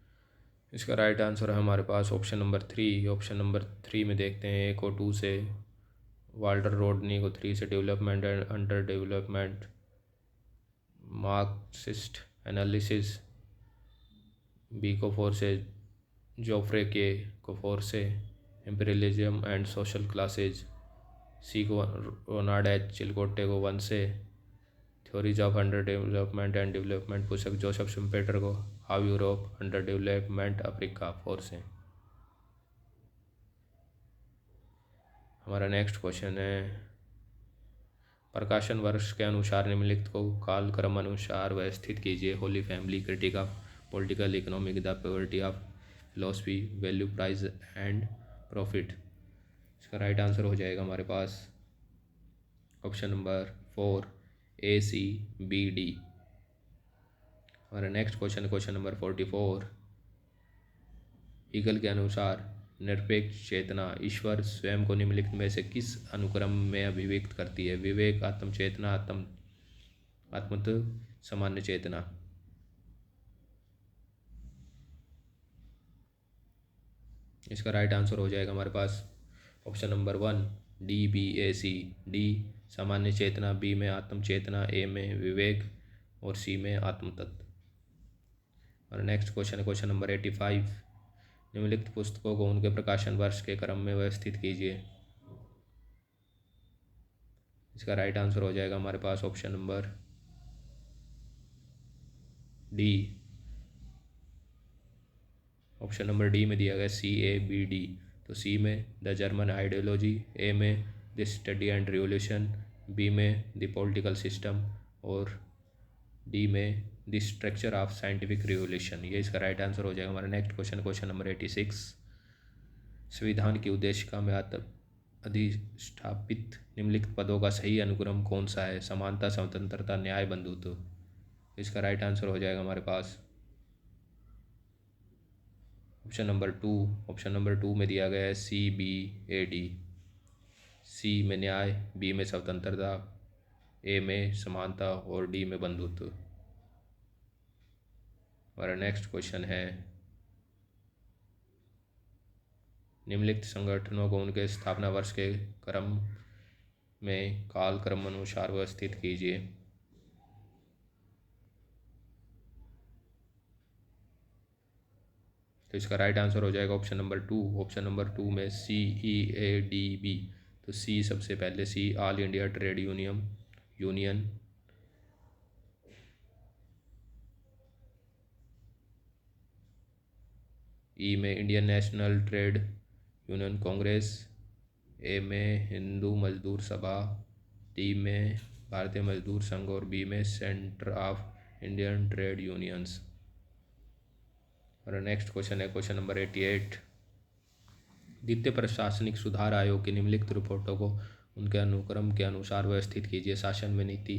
इसका राइट आंसर है हमारे पास ऑप्शन नंबर 3। ऑप्शन नंबर 3 में देखते हैं 1 और 2 से वाल्टर रोडनी को, 3 से development and underdevelopment, Marxist analysis. B को 4 से जोफ्रे के को 4 से imperialism and social classes. C को रोनाल्ड एच चिलकोटे को 1 से theories of underdevelopment and development पुस्तक, जोसेफ शुम्पेटर को how Europe underdevelopment Africa, 4 से। हमारा नेक्स्ट क्वेश्चन है, प्रकाशन वर्ष के अनुसार निम्नलिखित को कालक्रम अनुसार व्यवस्थित कीजिए। Holy family, critique of political economic, the purity of philosophy, value price and profit. इसका राइट आंसर हो जाएगा हमारे पास option number 4, A C B D. हमारा next question question number 44। Hegel के अनुसार निरपेक्ष चेतना ईश्वर स्वयं को निम्नलिखित में से किस अनुक्रम में अभिव्यक्त करती है? विवेक, आत्म चेतना, आत्मतः, सामान्य चेतना। इसका राइट आंसर हो जाएगा हमारे पास ऑप्शन नंबर 1, डी बी ए सी। डी सामान्य चेतना, बी में आत्म चेतना, ए में विवेक और सी में आत्म तत्व। और नेक्स्ट क्वेश्चन क्वेश्चन नंबर 85। निम्नलिखित पुस्तकों को उनके प्रकाशन वर्ष के क्रम में व्यवस्थित कीजिए। इसका राइट आंसर हो जाएगा हमारे पास option number D. Option number D में दिया गया CABD। तो सी में द जर्मन आइडियोलॉजी, ए में the study and revolution, B में द पॉलिटिकल सिस्टम और डी में the structure of scientific revolution. ये इसका राइट आंसर हो जाएगा। हमारा नेक्स्ट क्वेश्चन क्वेश्चन नंबर 86। संविधान की उद्देशिका में अधिष्ठापित निम्नलिखित पदों का सही अनुक्रम कौन सा है? समानता, स्वतंत्रता, न्याय, बंधुत्व। इसका राइट आंसर हो जाएगा हमारे पास ऑप्शन नंबर 2। ऑप्शन नंबर 2 में दिया गया है CBAD। सी में न्याय, बी में स्वतंत्रता, ए में समानता और डी में बंधुत्व। हमारा नेक्स्ट क्वेश्चन है, निम्नलिखित संगठनों को उनके स्थापना वर्ष के क्रम में कालक्रम अनुसार व्यवस्थित कीजिए। तो इसका राइट आंसर हो जाएगा ऑप्शन नंबर 2। ऑप्शन नंबर 2 में CEADB। तो सी सबसे पहले, C All India Trade Union. E में Indian National Trade Union Congress, A में हिंदू मजदूर सभा, डी में भारतीय मजदूर संघ और बी में centre of Indian trade unions. और नेक्स्ट क्वेश्चन है क्वेश्चन नंबर 88। द्वितीय प्रशासनिक सुधार आयोग की निम्नलिखित रिपोर्टों को उनके अनुक्रम के अनुसार व्यवस्थित कीजिए। शासन में नीति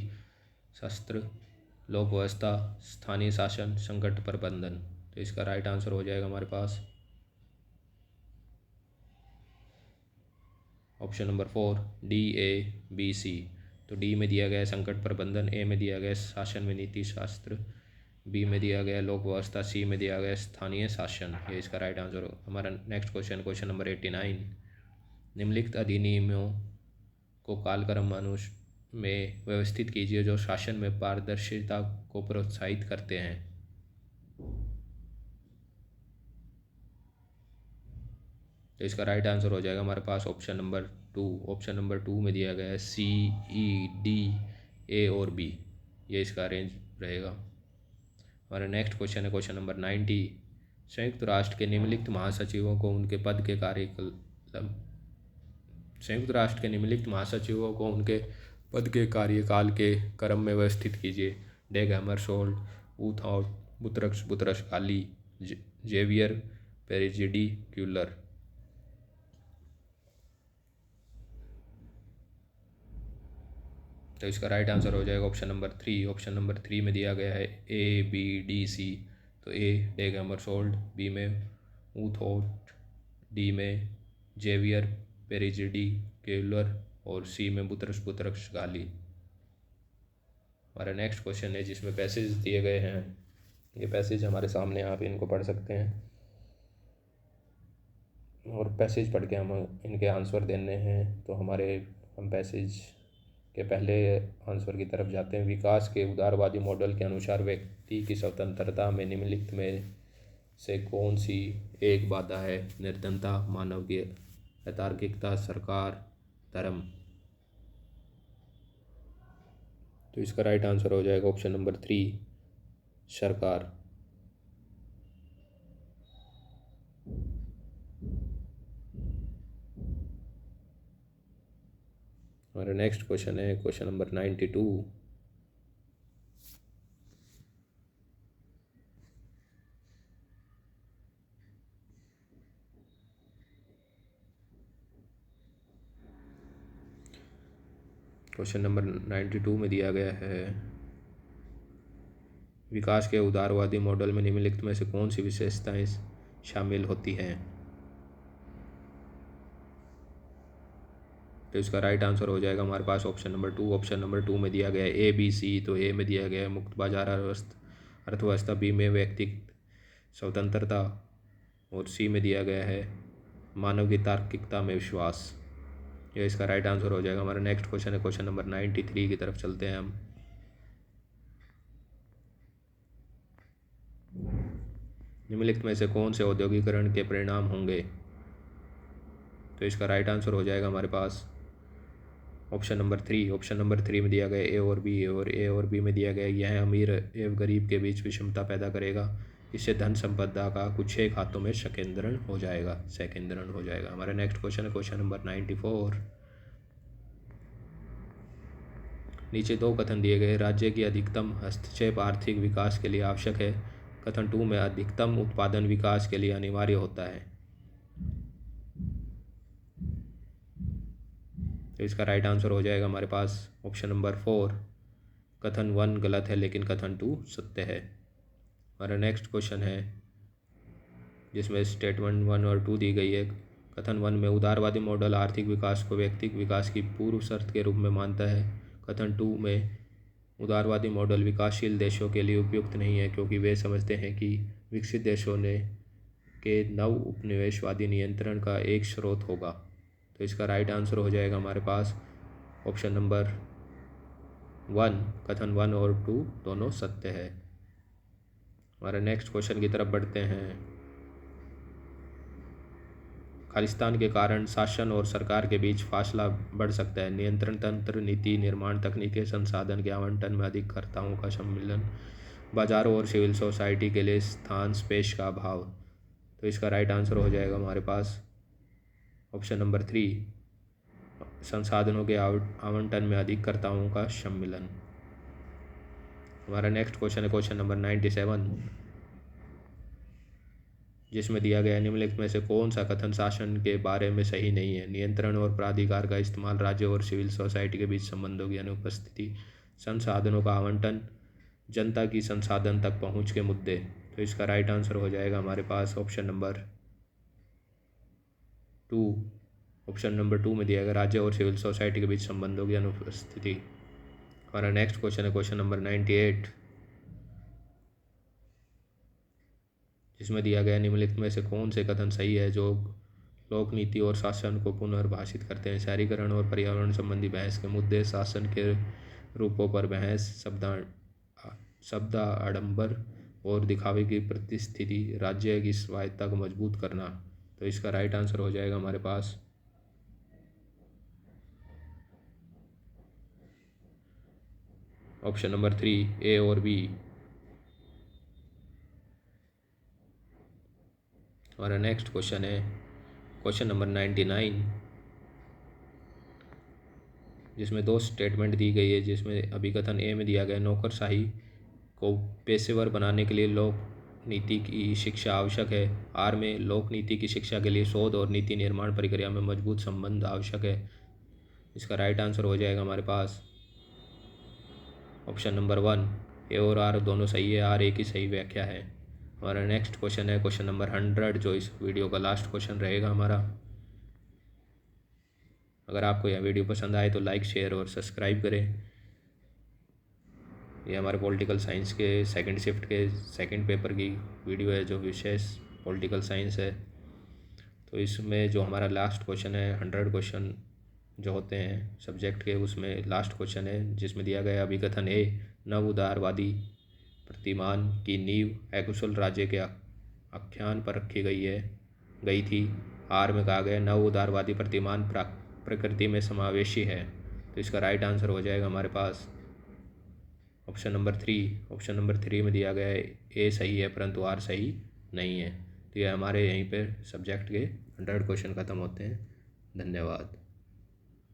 शास्त्र, लोक व्यवस्था, स्थानीय शासन, संकट प्रबंधन। तो इसका राइट आंसर हो जाएगा हमारे पास ऑप्शन नंबर 4 डी, ए, बी, सी। तो डी में दिया गया है संकट प्रबंधन, ए में दिया गया है शासन में नीति शास्त्र, बी में दिया गया है लोक व्यवस्था, सी में दिया गया है स्थानीय शासन। ये इसका राइट आंसर हो। हमारा नेक्स्ट क्वेश्चन क्वेश्चन नंबर 89। निम्नलिखित अधिनियमों को कालक्रम में व्यवस्थित कीजिए जो शासन में पारदर्शिता को प्रोत्साहित करते हैं। तो इसका राइट आंसर हो जाएगा हमारे पास ऑप्शन नंबर 2। ऑप्शन नंबर 2 में दिया गया है सी, ई, डी, ए और बी। ये इसका रेंज रहेगा। हमारा नेक्स्ट क्वेश्चन है क्वेश्चन नंबर 90। संयुक्त राष्ट्र के निम्नलिखित महासचिवों को उनके पद के कार्यकाल के क्रम में व्यवस्थित कीजिए। डेग हैमरशोल्ड, ऊथॉट, बुतरश बुतरश गाली, जेवियर पेरिजिडी क्यूलर। तो इसका राइट आंसर हो जाएगा ऑप्शन नंबर 3। ऑप्शन नंबर 3 में दिया गया है ए, बी, डी, सी। तो ए डेग हैमरशोल्ड, बी में ऊथॉट, डी में जेवियर पेरिजिडी क्यूलर और सी में बुतरश बुतरश गाली। हमारा नेक्स्ट क्वेश्चन है जिसमें पैसेज दिए गए हैं। ये पैसेज हमारे सामने, आप इनको पढ़ सकते हैं और पैसेज पढ़ के हम इनके आंसर देने हैं। तो हम पैसेज के पहले आंसर की तरफ जाते हैं। विकास के उदारवादी मॉडल के अनुसार व्यक्ति की स्वतंत्रता में निम्नलिखित में से कौन सी एक बाधा है? निर्धनता, मानव की अतार्किकता, सरकार, धर्म। तो इसका राइट आंसर हो जाएगा ऑप्शन नंबर 3 सरकार। हमारा नेक्स्ट क्वेश्चन है क्वेश्चन नंबर 92। क्वेश्चन नंबर 92 में दिया गया है विकास के उदारवादी मॉडल में निम्नलिखित में से कौन सी विशेषताएं शामिल होती हैं? तो इसका राइट आंसर हो जाएगा हमारे पास ऑप्शन नंबर 2। ऑप्शन नंबर 2 में दिया गया है ए, बी, सी। तो ए में दिया गया है मुक्त बाजार अर्थव्यवस्था, बी में व्यक्तिगत स्वतंत्रता और सी में दिया गया है मानव की तार्किकता में विश्वास। यह इसका राइट आंसर हो जाएगा। हमारा नेक्स्ट क्वेश्चन है क्वेश्चन नंबर 93 की तरफ चलते हैं हम। निम्नलिखित में से कौन से औद्योगिकरण के परिणाम होंगे? तो इसका राइट आंसर हो जाएगा हमारे पास ऑप्शन नंबर 3। ऑप्शन नंबर 3 में दिया गया ए और बी में दिया गया यह अमीर एवं गरीब के बीच विषमता पैदा करेगा। इससे धन संपदा का कुछ एक हाथों में सकेंद्रण हो जाएगा। हमारा नेक्स्ट क्वेश्चन है क्वेश्चन नंबर 94। नीचे दो कथन दिए गए। राज्य की अधिकतम हस्तक्षेप आर्थिक विकास के लिए आवश्यक है। कथन 2 में अधिकतम उत्पादन विकास के लिए अनिवार्य होता है। तो इसका राइट आंसर हो जाएगा हमारे पास ऑप्शन नंबर 4। कथन 1 गलत है लेकिन कथन 2 सत्य है। हमारा नेक्स्ट क्वेश्चन है जिसमें स्टेटमेंट 1 और 2 दी गई है। कथन 1 में उदारवादी मॉडल आर्थिक विकास को व्यक्तिगत विकास की पूर्व शर्त के रूप में मानता है। कथन 2 में उदारवादी मॉडल विकासशील देशों के लिए उपयुक्त नहीं है क्योंकि वे समझते हैं कि विकसित देशों के नव उपनिवेशवादी नियंत्रण का एक स्रोत होगा। तो इसका राइट आंसर हो जाएगा हमारे पास ऑप्शन नंबर 1। कथन 1 और 2 दोनों सत्य है। हमारे नेक्स्ट क्वेश्चन की तरफ बढ़ते हैं। खालिस्तान के कारण शासन और सरकार के बीच फासला बढ़ सकता है। नियंत्रण तंत्र, नीति निर्माण, तकनीकी संसाधन के आवंटन में अधिकर्ताओं का सम्मिलन, बाजारों और सिविल सोसाइटी के लिए स्थान स्पेस का अभाव। तो इसका राइट आंसर हो जाएगा हमारे पास ऑप्शन नंबर 3, संसाधनों के आवंटन में अधिककर्ताओं का सम्मिलन। हमारा नेक्स्ट क्वेश्चन है क्वेश्चन नंबर 97, जिसमें दिया गया निम्नलिखित में से कौन सा कथन शासन के बारे में सही नहीं है। नियंत्रण और प्राधिकार का इस्तेमाल, राज्य और सिविल सोसाइटी के बीच संबंधों की अनुपस्थिति, संसाधनों का आवंटन, जनता की संसाधन तक पहुंच के मुद्दे। तो इसका राइट आंसर हो जाएगा हमारे पास ऑप्शन नंबर 2। ऑप्शन नंबर 2 में दिया गया राज्य और सिविल सोसाइटी के बीच संबंधों की अनुपस्थिति। हमारा नेक्स्ट क्वेश्चन है क्वेश्चन नंबर 98, जिसमें दिया गया निम्नलिखित में से कौन से कथन सही है जो लोक नीति और शासन को पुनर्भाषित करते हैं। शहरीकरण और पर्यावरण संबंधी बहस के मुद्दे, शासन के रूपों पर बहस, शब्द आडंबर और दिखावे की प्रतिस्थिति, राज्य की स्वायत्तता को मजबूत करना। तो इसका राइट आंसर हो जाएगा हमारे पास ऑप्शन नंबर 3, ए और बी। हमारा नेक्स्ट क्वेश्चन है क्वेश्चन नंबर 99, जिसमें 2 स्टेटमेंट दी गई है, जिसमें अभिकथन ए में दिया गया नौकरशाही को पेशेवर बनाने के लिए लोक नीति की शिक्षा आवश्यक है। आर में लोक नीति की शिक्षा के लिए शोध और नीति निर्माण प्रक्रिया में मजबूत संबंध आवश्यक है। इसका राइट आंसर हो जाएगा हमारे पास ऑप्शन नंबर 1, ए और आर दोनों सही है, आर ए की सही व्याख्या है। हमारा नेक्स्ट क्वेश्चन है क्वेश्चन नंबर 100, जो इस वीडियो का लास्ट क्वेश्चन रहेगा हमारा। अगर आपको यह वीडियो पसंद आए तो लाइक, शेयर और सब्सक्राइब करें। ये हमारे पॉलिटिकल साइंस के सेकंड शिफ्ट के सेकंड पेपर की वीडियो है, जो विशेष पॉलिटिकल साइंस है। तो इसमें जो हमारा लास्ट क्वेश्चन है, 100 क्वेश्चन जो होते हैं सब्जेक्ट के, उसमें लास्ट क्वेश्चन है, जिसमें दिया गया अभिकथन ए नव उदारवादी प्रतिमान की नींव अकुशल राज्य के आख्यान पर रखी गई थी। आर में कहा गया नव उदारवादी प्रतिमान प्रकृति में समावेशी है। तो इसका राइट आंसर हो जाएगा हमारे पास ऑप्शन नंबर 3। ऑप्शन नंबर 3 में दिया गया है ए सही है, परंतु आर सही नहीं है। तो ये हमारे यहीं पे सब्जेक्ट के 100 क्वेश्चन ख़त्म होते हैं। धन्यवाद।